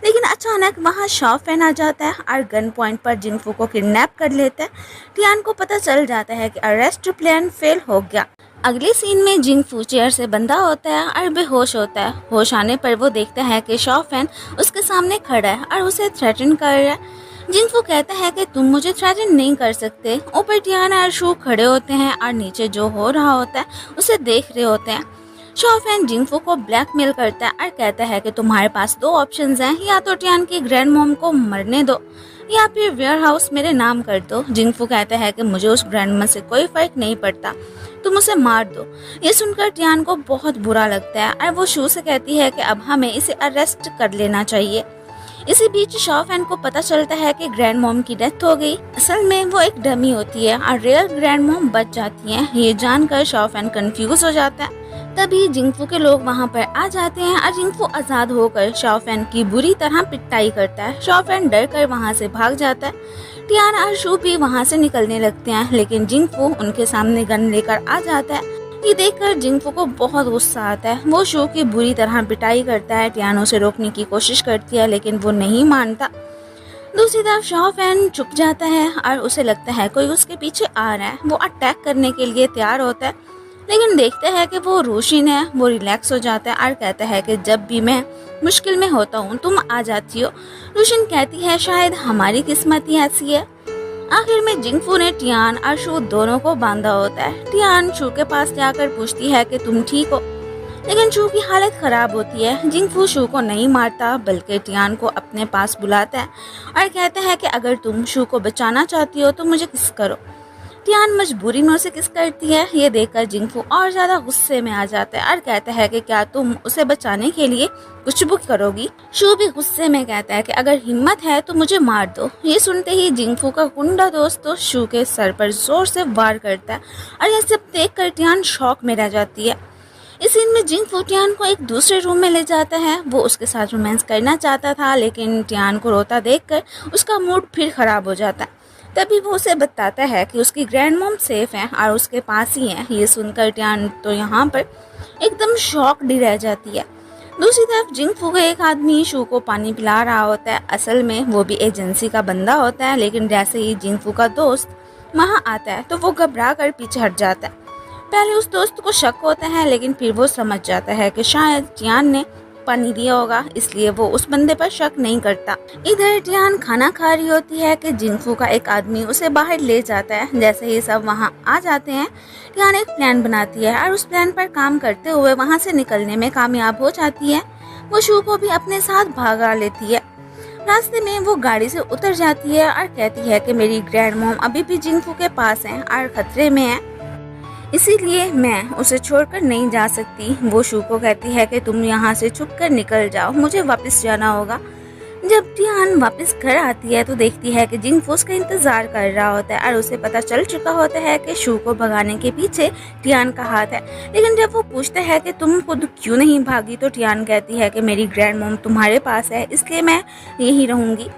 लेकिन अचानक वहाँ शॉ फैन आ जाता है और गन पॉइंट पर जिंगफू को किडनैप कर लेता है। टियान को पता चल जाता है कि अरेस्ट प्लान फेल हो गया। अगले सीन में जिंगफू चेयर से बंधा होता है और बेहोश होता है। होश आने पर वो देखता है कि शॉ फैन उसके सामने खड़ा है और उसे थ्रेटन कर रहा है। जिंगफू कहता है कि तुम मुझे थ्रेटन नहीं कर सकते। ऊपर टियान और शू खड़े होते हैं और नीचे जो हो रहा होता है उसे देख रहे होते हैं। शॉफैन जिंगफू को ब्लैकमेल करता है और कहता है कि तुम्हारे पास दो ऑप्शंस हैं, या तो टियान की ग्रैंड मॉम को मरने दो या फिर वेयर हाउस मेरे नाम कर दो। जिंगफू कहता है कि मुझे उस ग्रैंड मॉम से कोई फर्क नहीं पड़ता, तुम उसे मार दो। ये सुनकर टियान को बहुत बुरा लगता है और वो शू से कहती है कि अब हमें इसे अरेस्ट कर लेना चाहिए। इसी बीच शॉफैन को पता चलता है कि ग्रैंड मॉम की डेथ हो गई। असल में वो एक डमी होती है और रियल ग्रैंड मॉम बच जाती है। ये जानकर शॉफैन कंफ्यूज हो जाता है। तभी जिंगफू के लोग वहाँ पर आ जाते हैं और जिंगफू आजाद होकर शॉफैन की बुरी तरह पिटाई करता है। शॉफैन डर कर वहाँ से भाग जाता है। टियान और शू भी वहाँ से निकलने लगते हैं, लेकिन जिंगफू उनके सामने गन लेकर आ जाता है। ये देखकर जिंगफू को बहुत गुस्सा आता है। वो शू की बुरी तरह पिटाई करता है। टियान उसे रोकने की कोशिश करती है, लेकिन वो नहीं मानता। दूसरी तरफ शॉफैन छुप जाता है और उसे लगता है कोई उसके पीछे आ रहा है। वो अटैक करने के लिए तैयार होता है, लेकिन देखता है कि वो रोशिन है। वो रिलैक्स हो जाता है और कहता है कि जब भी मैं मुश्किल में होता हूँ तुम आ जाती हो। रोशिन कहती है शायद हमारी किस्मत ही ऐसी है। आखिर में जिंगफू ने टियान और शू दोनों को बांधा होता है। टियान शू के पास जाकर पूछती है कि तुम ठीक हो, लेकिन शू की हालत खराब होती है। जिंगफू शू को नहीं मारता, बल्कि टियान को अपने पास बुलाता है और कहता है कि अगर तुम शू को बचाना चाहती हो तो मुझे किस करो। टियान मजबूरी में उसे किस करती है। ये देखकर जिंगफू और ज्यादा गुस्से में आ जाता है और कहता है कि क्या तुम उसे बचाने के लिए कुछ भी करोगी। शू भी गुस्से में कहता है कि अगर हिम्मत है तो मुझे मार दो। ये सुनते ही जिंगफू का गुंडा दोस्त तो शू के सर पर जोर से वार करता है और यह सब देखकर टियान शॉक में रह जाती है। इस सीन में जिंगफू टियान को एक दूसरे रूम में ले जाता है। वो उसके साथ रोमांस करना चाहता था, लेकिन टियान को रोता देखकर उसका मूड फिर खराब हो जाता है। तभी वो उसे बताता है कि उसकी ग्रैंड मॉम सेफ है और उसके पास ही है। ये सुनकर टियान तो यहाँ पर एकदम शॉक्ड रह जाती है। दूसरी तरफ जिंगफू का एक आदमी शू को पानी पिला रहा होता है। असल में वो भी एजेंसी का बंदा होता है, लेकिन जैसे ही जिंगफू का दोस्त वहाँ आता है तो वो घबरा कर पीछे हट जाता है। पहले उस दोस्त को शक होता है, लेकिन फिर वो समझ जाता है कि शायद टियान ने पानी दिया होगा, इसलिए वो उस बंदे पर शक नहीं करता। इधर टियान खाना खा रही होती है कि जिंगफू का एक आदमी उसे बाहर ले जाता है। जैसे ही सब वहाँ आ जाते हैं, टियान एक प्लान बनाती है और उस प्लान पर काम करते हुए वहाँ से निकलने में कामयाब हो जाती है। वो शू को भी अपने साथ भगा लेती है। रास्ते में वो गाड़ी से उतर जाती है और कहती है कि मेरी ग्रैंड मॉम अभी भी जिंगफू के पास है और खतरे में है, इसीलिए मैं उसे छोड़कर नहीं जा सकती। वो शू को कहती है कि तुम यहाँ से छुप कर निकल जाओ, मुझे वापस जाना होगा। जब टियान वापस घर आती है तो देखती है कि जिंगफू उसका इंतजार कर रहा होता है और उसे पता चल चुका होता है कि शू को भगाने के पीछे टियान का हाथ है। लेकिन जब वो पूछता है कि तुम खुद क्यों नहीं भागी, तो टियान कहती है कि मेरी ग्रैंड मॉम तुम्हारे पास है, इसलिए मैं यहीं रहूंगी।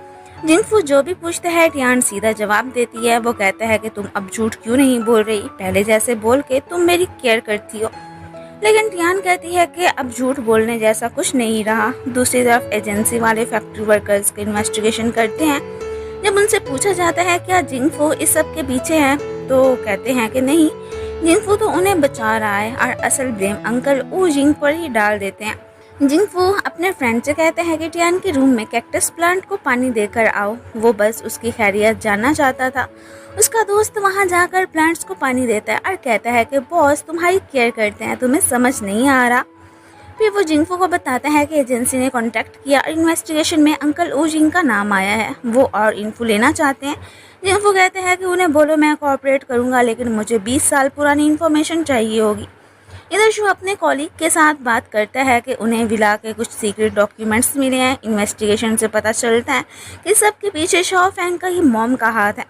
जिंगफू जो भी पूछता है टियान सीधा जवाब देती है। वो कहता है कि तुम अब झूठ क्यों नहीं बोल रही, पहले जैसे बोल के तुम मेरी केयर करती हो। लेकिन टियान कहती है कि अब झूठ बोलने जैसा कुछ नहीं रहा। दूसरी तरफ एजेंसी वाले फैक्ट्री वर्कर्स की इन्वेस्टिगेशन करते हैं। जब उनसे पूछा जाता है क्या जिंगफू इस सब के पीछे है, तो कहते हैं कि नहीं, जिंगफू तो उन्हें बचा रहा है और असल ब्लेम अंकल ऊ जिंग पर ही डाल देते हैं। जिंगफू अपने फ्रेंड से कहते हैं कि टियान के रूम में कैक्टस प्लांट को पानी देकर आओ। वो बस उसकी खैरियत जानना चाहता था। उसका दोस्त वहां जाकर प्लांट्स को पानी देता है और कहता है कि बॉस तुम्हारी केयर करते हैं, तुम्हें समझ नहीं आ रहा। फिर वो जिंगफू को बताता है कि एजेंसी ने कांटेक्ट किया और इन्वेस्टिगेशन में अंकल ओ जिंग का नाम आया है, वो और इन्फो लेना चाहते हैं। जिंगफू कहते हैं कि उन्हें बोलो मैं कोऑपरेट करूंगा, लेकिन मुझे 20 साल पुरानी इन्फॉर्मेशन चाहिए होगी। इधर शू अपने कॉलीग के साथ बात करता है कि उन्हें विला के कुछ सीक्रेट डॉक्यूमेंट्स मिले हैं। इन्वेस्टिगेशन से पता चलता है कि सबके पीछे शॉफैन का ही मॉम का हाथ है।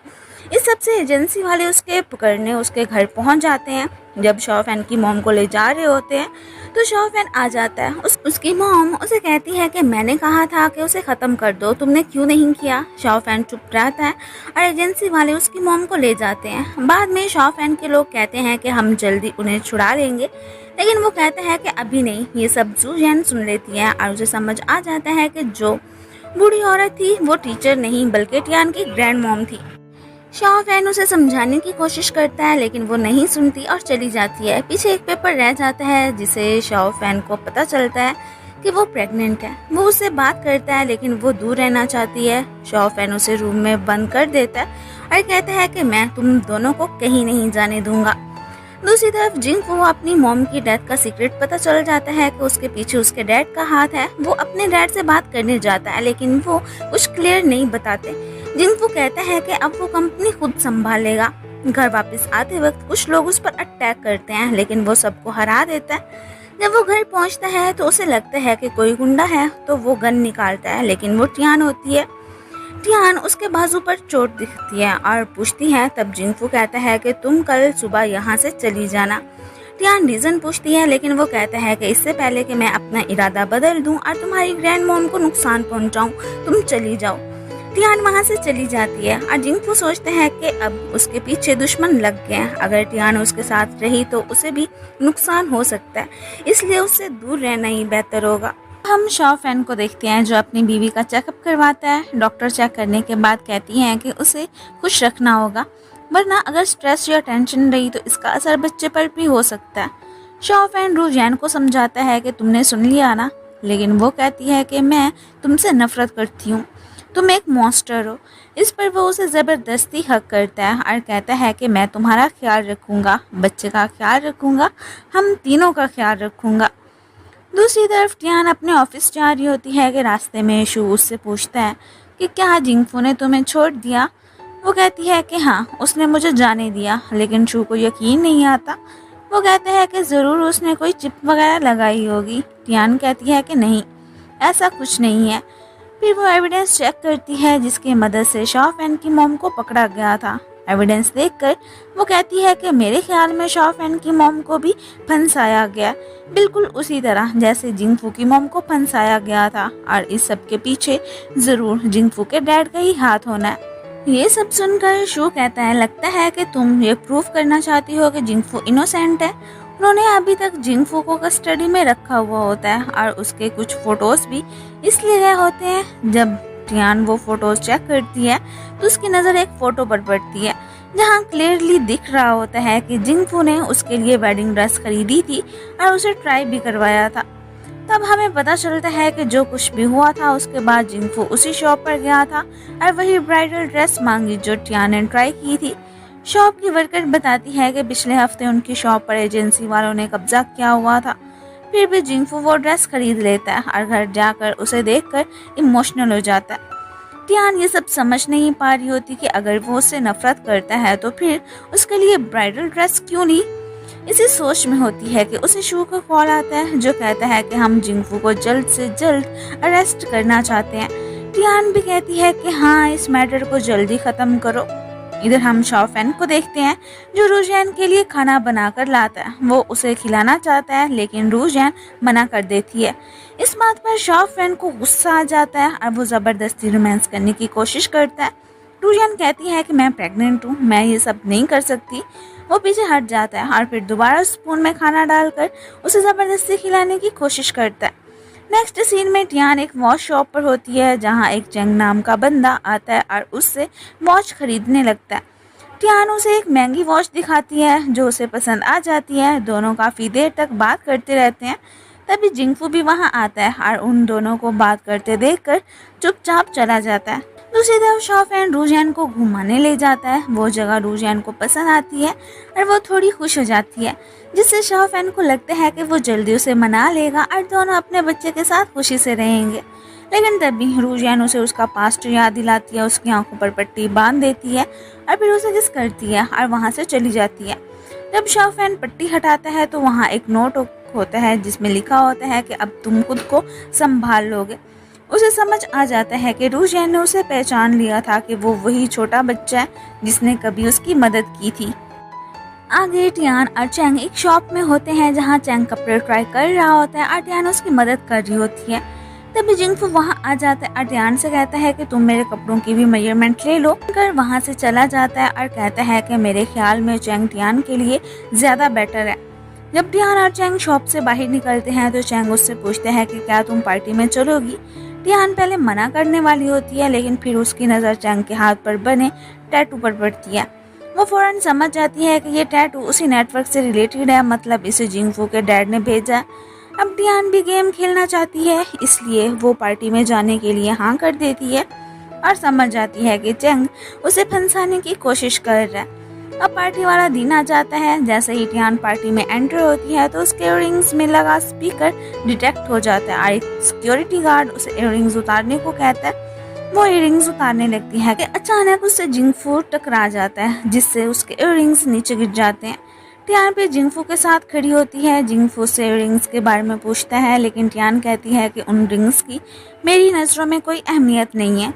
इस सब से एजेंसी वाले उसके पकड़ने उसके घर पहुंच जाते हैं। जब शॉफैन की मॉम को ले जा रहे होते हैं तो शॉफैन आ जाता है। उसकी मॉम उसे कहती है कि मैंने कहा था कि उसे ख़त्म कर दो, तुमने क्यों नहीं किया। शॉफैन चुप रहता है और एजेंसी वाले उसकी मॉम को ले जाते हैं। बाद में शॉफैन के लोग कहते हैं कि हम जल्दी उन्हें छुड़ा लेंगे, लेकिन वो कहते हैं कि अभी नहीं। ये सब जूजैन सुन लेती है और उसे समझ आ जाता है कि जो बूढ़ी औरत थी वो टीचर नहीं बल्कि टियान की ग्रैंड मॉम थी। शॉफैन उसे समझाने की कोशिश करता है, लेकिन वो नहीं सुनती और चली जाती है। पीछे एक पेपर रह जाता है जिसे शॉफैन को पता चलता है कि वो प्रेग्नेंट है। वो उससे बात करता है, लेकिन वो दूर रहना चाहती है। शॉफैन उसे रूम में बंद कर देता है और कहता है कि मैं तुम दोनों को कहीं नहीं जाने दूंगा। दूसरी तरफ जिंगफू अपनी मॉम की डेथ का सीक्रेट पता चल जाता है कि उसके पीछे उसके डैड का हाथ है। वो अपने डैड से बात करने जाता है लेकिन वो कुछ क्लियर नहीं बताते। जिंगफू कहता है कि अब वो कंपनी खुद संभालेगा। घर वापस आते वक्त कुछ लोग उस पर अटैक करते हैं लेकिन वो सबको हरा देता है। जब वो घर पहुंचता है तो उसे लगता है कि कोई गुंडा है तो वो गन निकालता है लेकिन वो टियान होती है। टियान उसके बाजू पर चोट दिखती है और पूछती है। तब जिंगफू कहता है कि तुम कल सुबह यहाँ से चली जाना। टियान रीजन पूछती है लेकिन वो कहता है कि इससे पहले कि मैं अपना इरादा बदल दूं और तुम्हारी ग्रैंड मॉम को नुकसान पहुंचाऊं, तुम चली जाओ। टियान वहाँ से चली जाती है और जिंगफू सोचते हैं कि अब उसके पीछे दुश्मन लग गए हैं। अगर टियान उसके साथ रही तो उसे भी नुकसान हो सकता है, इसलिए उससे दूर रहना ही बेहतर होगा। हम शॉ फैन को देखते हैं जो अपनी बीवी का चेकअप करवाता है। डॉक्टर चेक करने के बाद कहती हैं कि उसे खुश रखना होगा, वरना अगर स्ट्रेस या टेंशन रही तो इसका असर बच्चे पर भी हो सकता है। शॉ फैन रूजैन को समझाता है कि तुमने सुन लिया ना, लेकिन वो कहती है कि मैं तुमसे नफरत करती हूँ, तुम एक मॉन्स्टर हो। इस पर वो उसे ज़बरदस्ती हक करता है और कहता है कि मैं तुम्हारा ख्याल रखूँगा, बच्चे का ख्याल रखूँगा, हम तीनों का ख्याल रखूँगा। दूसरी तरफ टियान अपने ऑफिस जा रही होती है कि रास्ते में शू उससे पूछता है कि क्या जिंगफू ने तुम्हें छोड़ दिया। वो कहती है कि हाँ, उसने मुझे जाने दिया, लेकिन शू को यकीन नहीं आता। वो कहते हैं कि ज़रूर उसने कोई चिप वगैरह लगाई होगी। टियान कहती है कि नहीं, ऐसा कुछ नहीं है। फिर वो एविडेंस चेक करती है जिसकी मदद से शॉ फैन की मॉम को पकड़ा गया था। एविडेंस देखकर वो कहती है कि मेरे ख्याल में शॉ फैन की मॉम को भी फंसाया गया, बिल्कुल उसी तरह जैसे जिंगफू की मॉम को फंसाया गया था, और इस सब के पीछे ज़रूर जिंगफू के डैड का ही हाथ होना है। ये सब सुनकर शू कहता है, लगता है कि तुम ये प्रूव करना चाहती हो कि जिंगफू इनोसेंट है। उन्होंने अभी तक जिंगफू को कस्टडी में रखा हुआ होता है और उसके कुछ फोटोज भी इसलिए गए होते हैं। जब टियान वो फोटोज चेक करती है तो उसकी नज़र एक फ़ोटो पर पड़ती है जहां क्लियरली दिख रहा होता है कि जिंगफू ने उसके लिए वेडिंग ड्रेस खरीदी थी और उसे ट्राई भी करवाया था। तब हमें पता चलता है कि जो कुछ भी हुआ था उसके बाद जिंगफू उसी शॉप पर गया था और वही ब्राइडल ड्रेस मांगी जो टियान ने ट्राई की थी। शॉप की वर्कर बताती है कि पिछले हफ्ते उनकी शॉप पर एजेंसी वालों ने कब्जा किया हुआ था। फिर भी जिंगफू वो ड्रेस खरीद लेता है और घर जाकर उसे देखकर इमोशनल हो जाता है। टियान ये सब समझ नहीं पा रही होती कि अगर वो उससे नफरत करता है तो फिर उसके लिए ब्राइडल ड्रेस क्यों ली। इसी सोच में होती है कि उसे शू का कॉल आता है जो कहता है कि हम जिंगफू को जल्द से जल्द अरेस्ट करना चाहते हैं। टियान भी कहती है कि हाँ, इस मैटर को जल्दी खत्म करो। इधर हम शॉ फैन को देखते हैं जो रूजैन के लिए खाना बनाकर लाता है। वो उसे खिलाना चाहता है लेकिन रूजैन मना कर देती है। इस बात पर शॉ फैन को गुस्सा आ जाता है और वो ज़बरदस्ती रोमांस करने की कोशिश करता है। रूजैन कहती है कि मैं प्रेग्नेंट हूँ, मैं ये सब नहीं कर सकती। वो पीछे हट जाता है और फिर दोबारा स्पून में खाना डालकर उसे ज़बरदस्ती खिलाने की कोशिश करता है। नेक्स्ट सीन में टियान एक वॉच शॉप पर होती है जहां एक चेंग नाम का बंदा आता है और उससे वॉच खरीदने लगता है। टियान उसे एक महंगी वॉच दिखाती है जो उसे पसंद आ जाती है। दोनों काफ़ी देर तक बात करते रहते हैं। तभी जिंगफू भी वहां आता है और उन दोनों को बात करते देखकर चुपचाप चला जाता है। दूसरी तरफ शॉ फैन रूजैन को घुमाने ले जाता है। वो जगह रूजैन को पसंद आती है और वो थोड़ी खुश हो जाती है, जिससे शॉ फैन को लगता है कि वो जल्दी उसे मना लेगा और दोनों अपने बच्चे के साथ खुशी से रहेंगे। लेकिन तभी रूजैन उसे उसका पास्ट याद दिलाती है, उसकी आंखों पर पट्टी बांध देती है और फिर उसे किस करती है और वहाँ से चली जाती है। जब शॉ फैन पट्टी हटाता है तो वहाँ एक नोट होता है जिसमें लिखा होता है कि अब तुम खुद को संभाल लोगे। उसे समझ आ जाता है कि रूजैन ने उसे पहचान लिया था कि वो वही छोटा बच्चा है जिसने कभी उसकी मदद की थी। आगे टियान और चेंग एक शॉप में होते हैं जहां चेंग कपड़े ट्राई कर रहा होता है और टियान उसकी मदद कर रही होती है। तभी जिंगफू वहां आ जाता है और टियान से कहता है कि तुम मेरे कपड़ों की भी मेजरमेंट ले लो। कर वहां से चला जाता है और कहता है कि मेरे ख्याल में चेंग टियान के लिए ज्यादा बेटर है। जब टियान और चेंग शॉप से बाहर निकलते हैं तो चेंग उससे पूछते हैं कि क्या तुम पार्टी में चलोगी। टियान पहले मना करने वाली होती है लेकिन फिर उसकी नज़र चेंग के हाथ पर बने टैटू पर पड़ती है। वो फौरन समझ जाती है कि ये टैटू उसी नेटवर्क से रिलेटेड है, मतलब इसे जिंगफू के डैड ने भेजा है। अब टियान भी गेम खेलना चाहती है, इसलिए वो पार्टी में जाने के लिए हाँ कर देती है और समझ जाती है कि चेंग उसे फंसाने की कोशिश कर रहा है। अब पार्टी वाला दिन आ जाता है। जैसे ही टियान पार्टी में एंटर होती है तो उसके इयररिंग्स में लगा स्पीकर डिटेक्ट हो जाता है और एक सिक्योरिटी गार्ड उसे इयररिंग्स उतारने को कहता है। वो इयररिंग्स उतारने लगती है कि अचानक उससे जिंगफू टकरा जाता है, जिससे उसके इयररिंग्स नीचे गिर जाते हैं। टियान पे जिंगफू के साथ खड़ी होती है। जिंगफू से रिंग्स के बारे में पूछता है, लेकिन टियान कहती है कि उन रिंग्स की मेरी नज़रों में कोई अहमियत नहीं है।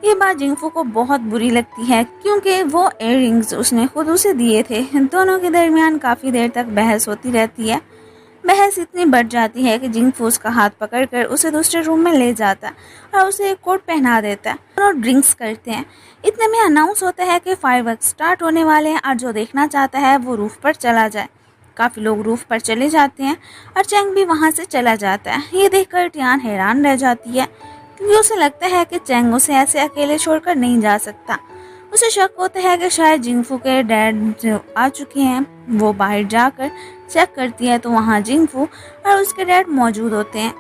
ये बात जिंगफू को बहुत बुरी लगती है क्योंकि वो इयररिंग्स उसने खुद उसे दिए थे। दोनों के दरमियान काफ़ी देर तक बहस होती रहती है। बहस इतनी बढ़ जाती है कि जिंगफू उसका हाथ पकड़कर उसे दूसरे रूम में ले जाता है और उसे एक कोट पहना देता है। दोनों ड्रिंक्स करते हैं। इतने में अनाउंस होता है कि फायरवर्क्स स्टार्ट होने वाले हैं और जो देखना चाहता है वो रूफ पर चला जाए। काफ़ी लोग रूफ पर चले जाते हैं और चैंग भी वहाँ से चला जाता है। ये देखकर टियान हैरान रह जाती है क्योंकि उसे लगता है कि चैंग उसे ऐसे अकेले छोड़कर नहीं जा सकता। उसे शक होता है कि शायद जिंगफू के डैड आ चुके हैं। वो बाहर जाकर चेक करती है तो वहाँ जिंगफू और उसके डैड मौजूद होते हैं।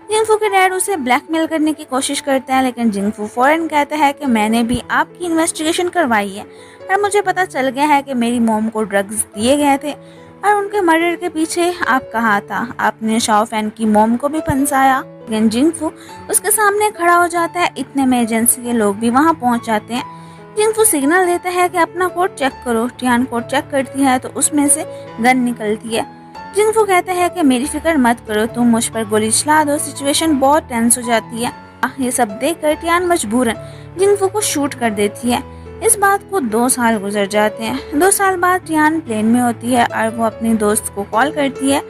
जिंगफू के डैड उसे ब्लैकमेल करने की कोशिश करते हैं, लेकिन जिंगफू फौरन कहता है कि मैंने भी आपकी इन्वेस्टिगेशन करवाई है और मुझे पता चल गया है कि मेरी मॉम को ड्रग्स दिए गए थे और उनके मर्डर के पीछे आपका हाथ था। आपने शाओ फैन की मॉम को भी फंसाया। लेकिन जिंगफू उसके सामने खड़ा हो जाता है। इतने में एजेंसी के लोग भी वहाँ पहुँच जाते हैं। जिंगफू सिग्नल देता है कि अपना कोट चेक करो। टियान कोट चेक करती है तो उसमें से गन निकलती है। जिंगफू कहता है कि मेरी फिक्र मत करो, तुम मुझ पर गोली चला दो, सिचुएशन बहुत टेंस हो जाती है। ये सब देखकर टियान मजबूरन जिंगफू को शूट कर देती है। इस बात को 2 साल गुजर जाते हैं। 2 साल बाद टियान प्लेन में होती है और वो अपने दोस्त को कॉल करती है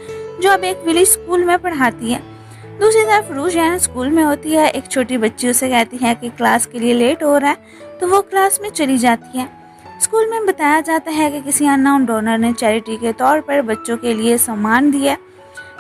जो अब एक विलेज स्कूल में पढ़ाती है। दूसरी तरफ रूजियाना स्कूल में होती है। एक छोटी बच्ची उसे कहती है कि क्लास के लिए लेट हो रहा है तो वो क्लास में चली जाती है। स्कूल में बताया जाता है कि किसी अननोन डोनर ने चैरिटी के तौर पर बच्चों के लिए सामान दिया।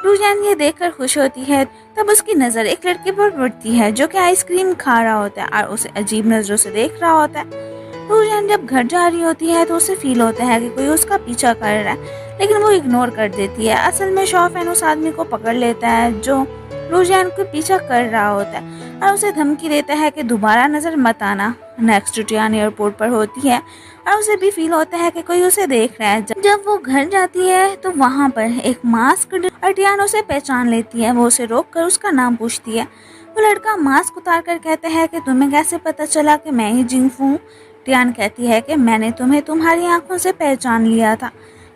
रूजान ये देखकर खुश होती है। तब उसकी नज़र एक लड़के पर पड़ती है जो कि आइसक्रीम खा रहा होता है और उसे अजीब नज़रों से देख रहा होता है। रूजान जब घर जा रही होती है तो उसे फील होता है कि कोई उसका पीछा कर रहा है, लेकिन वो इग्नोर कर देती है। असल में शाओ फैन उस आदमी को पकड़ लेता है जो रूजान को पीछा कर रहा होता है और उसे धमकी देता है कि दोबारा नजर मत आना। नेक्स्ट टियान एयरपोर्ट पर होती है और उसे भी फील होता है कि कोई उसे देख रहा है। जब वो घर जाती है तो वहाँ पर एक मास्क और टियान उसे पहचान लेती है। वो उसे रोक कर उसका नाम पूछती है। वो लड़का मास्क उतार कर कहता है कि तुम्हें कैसे पता चला कि मैं ही जिंगफू हूँ। टियान कहती है कि मैंने तुम्हें तुम्हारी आंखों से पहचान लिया था।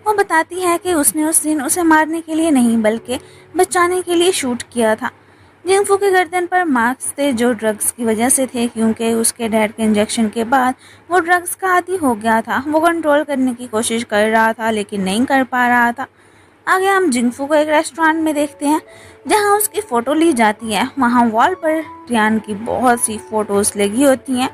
वो बताती है कि उसने उस दिन उसे मारने के लिए नहीं बल्कि बचाने के लिए शूट किया था। जिंगफू के गर्दन पर मार्क्स थे जो ड्रग्स की वजह से थे, क्योंकि उसके डैड के इंजेक्शन के बाद वो ड्रग्स का आदी हो गया था। वो कंट्रोल करने की कोशिश कर रहा था लेकिन नहीं कर पा रहा था। आगे हम जिंगफू को एक रेस्टोरेंट में देखते हैं जहां उसकी फ़ोटो ली जाती है। वहां वॉल पर टियान की बहुत सी फ़ोटोज़ लगी होती हैं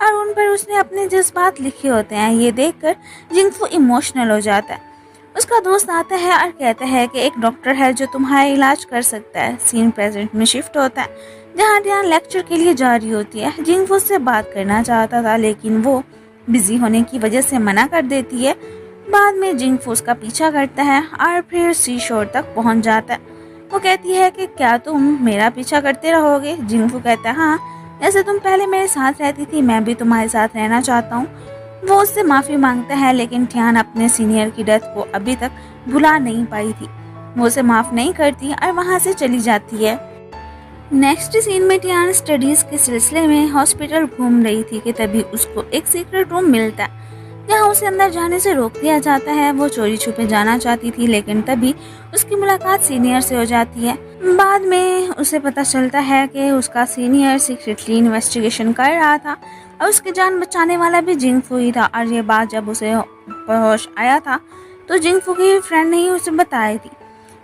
और उन पर उसने अपने जज्बात लिखे होते हैं। ये देखकर जिंगफू इमोशनल हो जाता है। उसका दोस्त आता है और कहता है कि एक डॉक्टर है जो तुम्हारा इलाज कर सकता है। सीन प्रेजेंट में शिफ्ट होता है जहाँ टियान लेक्चर के लिए जा रही होती है। जिंगफू उससे बात करना चाहता था लेकिन वो बिजी होने की वजह से मना कर देती है। बाद में जिंगफू उसका पीछा करता है और फिर सी शोर तक पहुँच जाता है। वो कहती है कि क्या तुम मेरा पीछा करते रहोगे? जिंगफू कहता है हाँ, जैसे तुम पहले मेरे साथ रहती थी मैं भी तुम्हारे साथ रहना चाहता हूँ। वो उससे माफ़ी मांगता है लेकिन टियान अपने सीनियर की डेथ को अभी तक भुला नहीं पाई थी। वो उसे माफ़ नहीं करती और वहाँ से चली जाती है। नेक्स्ट सीन में टियान स्टडीज़ के सिलसिले में हॉस्पिटल घूम रही थी कि तभी उसको एक सीक्रेट रूम मिलता है जहाँ उसे अंदर जाने से रोक दिया जाता है। वो चोरी छुपे जाना चाहती थी लेकिन तभी उसकी मुलाकात सीनियर से हो जाती है। बाद में उसे पता चलता है कि उसका सीनियर सीक्रेटली इन्वेस्टिगेशन कर रहा था और उसकी जान बचाने वाला भी जिंगफू ही था। और ये बात जब उसे होश आया था तो जिंगफू की फ्रेंड ने ही उसे बताई थी।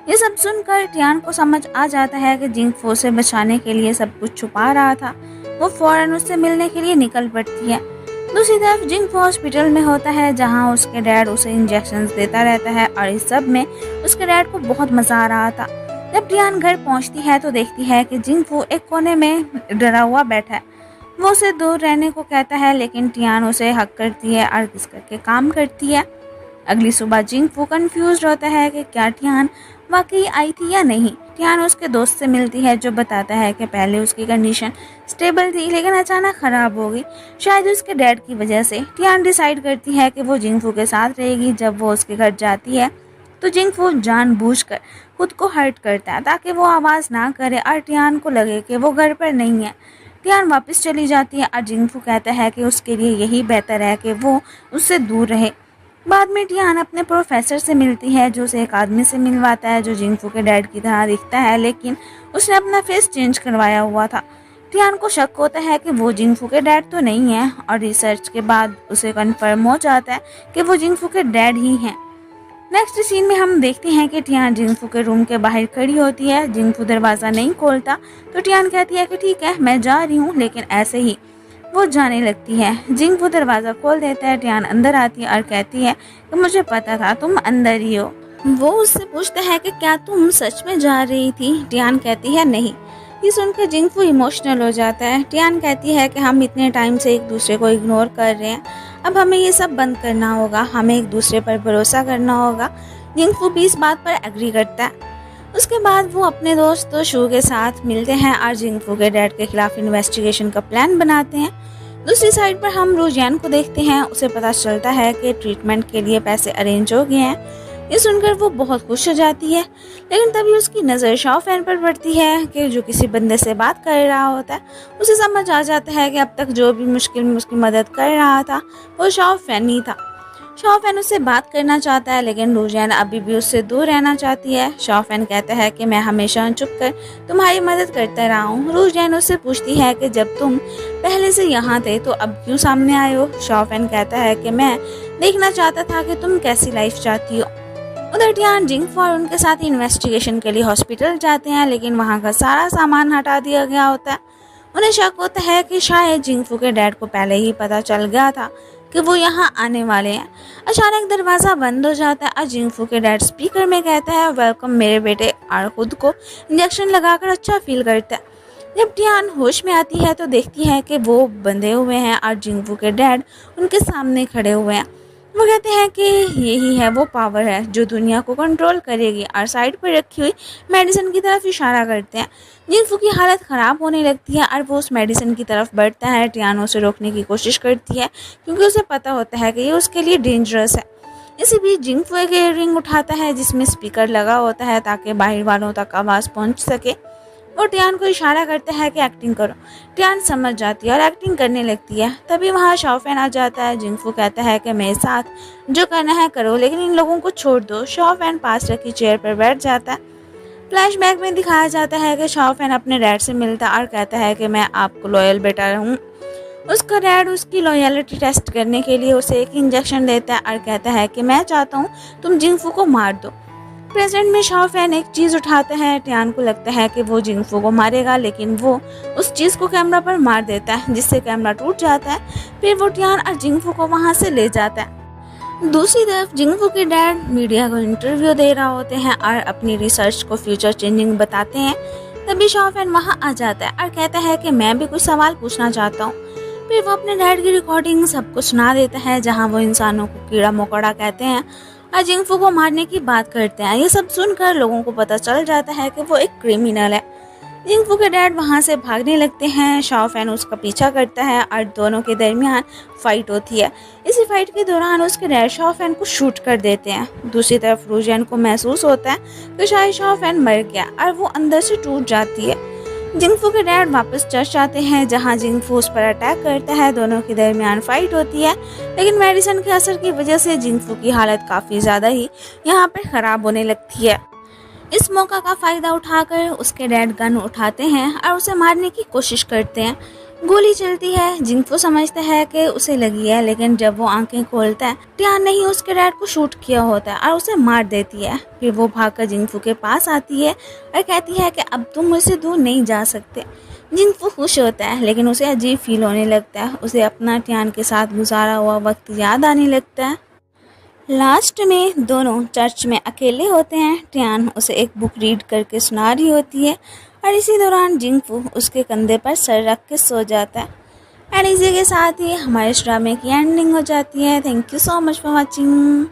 ये सब सुनकर टियान को समझ आ जाता है कि जिंगफू उसे बचाने के लिए सब कुछ छुपा रहा था। वो फौरन उससे मिलने के लिए निकल पड़ती है। दूसरी तरफ जिंगफू हॉस्पिटल में होता है जहाँ उसके डैड उसे इंजेक्शंस देता रहता है और इस सब में उसके डैड को बहुत मजा आ रहा था। जब टियान घर पहुँचती है तो देखती है कि जिंगफू एक कोने में डरा हुआ बैठा है। वो उसे दूर रहने को कहता है लेकिन टियान उसे हक करती है और किस करके काम करती है। अगली सुबह जिंगफू कंफ्यूज होता है कि क्या टियान वाकई आई थी या नहीं। टियान उसके दोस्त से मिलती है जो बताता है कि पहले उसकी कंडीशन स्टेबल थी लेकिन अचानक ख़राब हो गई, शायद उसके डैड की वजह से। टियान डिसाइड करती है कि वो जिंगफू के साथ रहेगी। जब वो उसके घर जाती है तो जिंगफू जानबूझकर खुद को हर्ट करता है ताकि वो आवाज़ ना करे और टियान को लगे कि वो घर पर नहीं है। टियान वापस चली जाती है और जिंगफू कहता है कि उसके लिए यही बेहतर है कि वो उससे दूर रहे। बाद में टियान अपने प्रोफेसर से मिलती है जो उसे एक आदमी से मिलवाता है जो जिंगफू के डैड की तरह दिखता है, लेकिन उसने अपना फेस चेंज करवाया हुआ था। टियान को शक होता है कि वो जिंगफू के डैड तो नहीं है और रिसर्च के बाद उसे कंफर्म हो जाता है कि वो जिंगफू के डैड ही हैं। नेक्स्ट सीन में हम देखते हैं कि टियान जिंगफू के रूम के बाहर खड़ी होती है। जिंगफू दरवाज़ा नहीं खोलता तो टियान कहती है कि ठीक है मैं जा रही हूँ, लेकिन ऐसे ही वो जाने लगती है। जिंगफू दरवाज़ा खोल देता है। टियान अंदर आती है और कहती है कि मुझे पता था तुम अंदर ही हो। वो उससे पूछता है कि क्या तुम सच में जा रही थी। टियान कहती है नहीं। ये सुनकर जिंगफू इमोशनल हो जाता है। टियान कहती है कि हम इतने टाइम से एक दूसरे को इग्नोर कर रहे हैं, अब हमें ये सब बंद करना होगा, हमें एक दूसरे पर भरोसा करना होगा। जिंगफू भी इस बात पर एग्री करता है। उसके बाद वो अपने दोस्त शू के साथ मिलते हैं और जिंगफू के डैड के खिलाफ इन्वेस्टिगेशन का प्लान बनाते हैं। दूसरी साइड पर हम रूजियान को देखते हैं। उसे पता चलता है कि ट्रीटमेंट के लिए पैसे अरेंज हो गए हैं। ये सुनकर वो बहुत खुश हो जाती है, लेकिन तभी उसकी नज़र शाओफैन पर पड़ती है कि जो किसी बंदे से बात कर रहा होता है। उसे समझ आ जाता है कि अब तक जो भी मुश्किल में उसकी मदद कर रहा था वो शाओफैन ही था। शाओफैन उससे बात करना चाहता है, लेकिन रूजियान अभी भी उससे दूर रहना चाहती है। शाओफैन कहता है कि मैं हमेशा छुप कर तुम्हारी मदद करता रहा हूँ। रूजियान उससे पूछती है कि जब तुम पहले से यहाँ थे तो अब क्यों सामने आए हो। शाओफैन कहता है कि मैं देखना चाहता था कि तुम कैसी लाइफ चाहती हो। उधर टियान जिंगफू और उनके साथ इन्वेस्टिगेशन के लिए हॉस्पिटल जाते हैं, लेकिन वहाँ का सारा सामान हटा दिया गया होता है। उन्हें शक होता है कि शायद जिंगफू के डैड को पहले ही पता चल गया था कि वो यहाँ आने वाले हैं। अचानक दरवाज़ा बंद हो जाता है और जिंगफू के डैड स्पीकर में कहता है वेलकम मेरे बेटे, और खुद को इंजेक्शन लगाकर अच्छा फील करता है। जब टियान होश में आती है तो देखती है कि वो बंधे हुए हैं और जिंगफू के डैड उनके सामने खड़े हुए हैं। वो कहते हैं कि यही है वो पावर है जो दुनिया को कंट्रोल करेगी, और साइड पर रखी हुई मेडिसिन की तरफ इशारा करते हैं। जिंगफू की हालत ख़राब होने लगती है और वो उस मेडिसिन की तरफ बढ़ता है। टियान उसे रोकने की कोशिश करती है क्योंकि उसे पता होता है कि ये उसके लिए डेंजरस है। इसी बीच जिंगफू एक ईयररिंग उठाता है जिसमें स्पीकर लगा होता है ताकि बाहर वालों तक आवाज़ पहुंच सके। वो टियान को इशारा करता है कि एक्टिंग करो। टियान समझ जाती है और एक्टिंग करने लगती है। तभी वहाँ शाओफैन आ जाता है। जिंगफू कहता है कि मेरे साथ जो करना है करो, लेकिन इन लोगों को छोड़ दो। शाओफैन पास रखी चेयर पर बैठ जाता है। फ्लैशबैक में दिखाया जाता है कि शाओफैन अपने डैड से मिलता और कहता है कि मैं आपको लॉयल बेटा हूँ। उसका डैड उसकी लॉयलिटी टेस्ट करने के लिए उसे एक इंजेक्शन देता है और कहता है कि मैं चाहता हूँ तुम जिंगफू को मार दो। प्रेजेंट में शाओफैन एक चीज़ उठाता है। टियान को लगता है कि वो जिंगफू को मारेगा, लेकिन वो उस चीज़ को कैमरा पर मार देता है जिससे कैमरा टूट जाता है। फिर वो टियान और जिंगफू को वहाँ से ले जाता है। दूसरी तरफ जिंगफू के डैड मीडिया को इंटरव्यू दे रहा होते हैं और अपनी रिसर्च को फ्यूचर चेंजिंग बताते हैं। तभी शाओफैन वहाँ आ जाता है और कहता है कि मैं भी कुछ सवाल पूछना चाहता हूँ। फिर वो अपने डैड की रिकॉर्डिंग सबको सुना देता है जहाँ वो इंसानों को कीड़ा मकोड़ा कहते हैं और जिंगफू को मारने की बात करते हैं। ये सब सुनकर लोगों को पता चल जाता है कि वो एक क्रिमिनल है। जिंगफू के डैड वहाँ से भागने लगते हैं। शाओफैन उसका पीछा करता है और दोनों के दरमियान फाइट होती है। इसी फाइट के दौरान उसके डैड शाओफैन को शूट कर देते हैं। दूसरी तरफ रूजियान को महसूस होता है कि शायद शाओफैन मर गया और वो अंदर से टूट जाती है। जिंगफू के डैड वापस चर्च जाते हैं जहां जिंगफू उस पर अटैक करता है। दोनों के दरमियान फाइट होती है, लेकिन मेडिसिन के असर की वजह से जिंगफू की हालत काफ़ी ज़्यादा ही यहाँ पर ख़राब होने लगती है। इस मौका का फ़ायदा उठाकर उसके डैड गन उठाते हैं और उसे मारने की कोशिश करते हैं। गोली चलती है। जिंगफू समझता है कि उसे लगी है, लेकिन जब वो आंखें खोलता है टियान ने ही उसके डैड को शूट किया होता है और उसे मार देती है। फिर वो भागकर जिंगफू के पास आती है और कहती है कि अब तुम मुझसे दूर नहीं जा सकते। जिंगफू खुश होता है, लेकिन उसे अजीब फील होने लगता है। उसे अपना टियान के साथ गुजारा हुआ वक्त याद आने लगता है। लास्ट में दोनों चर्च में अकेले होते हैं। टियान उसे एक बुक रीड करके सुना रही होती है और इसी दौरान जिंगफू उसके कंधे पर सर रख के सो जाता है। एंड इसी के साथ ही हमारे इस ड्रामे की एंडिंग हो जाती है। Thank you so much for watching.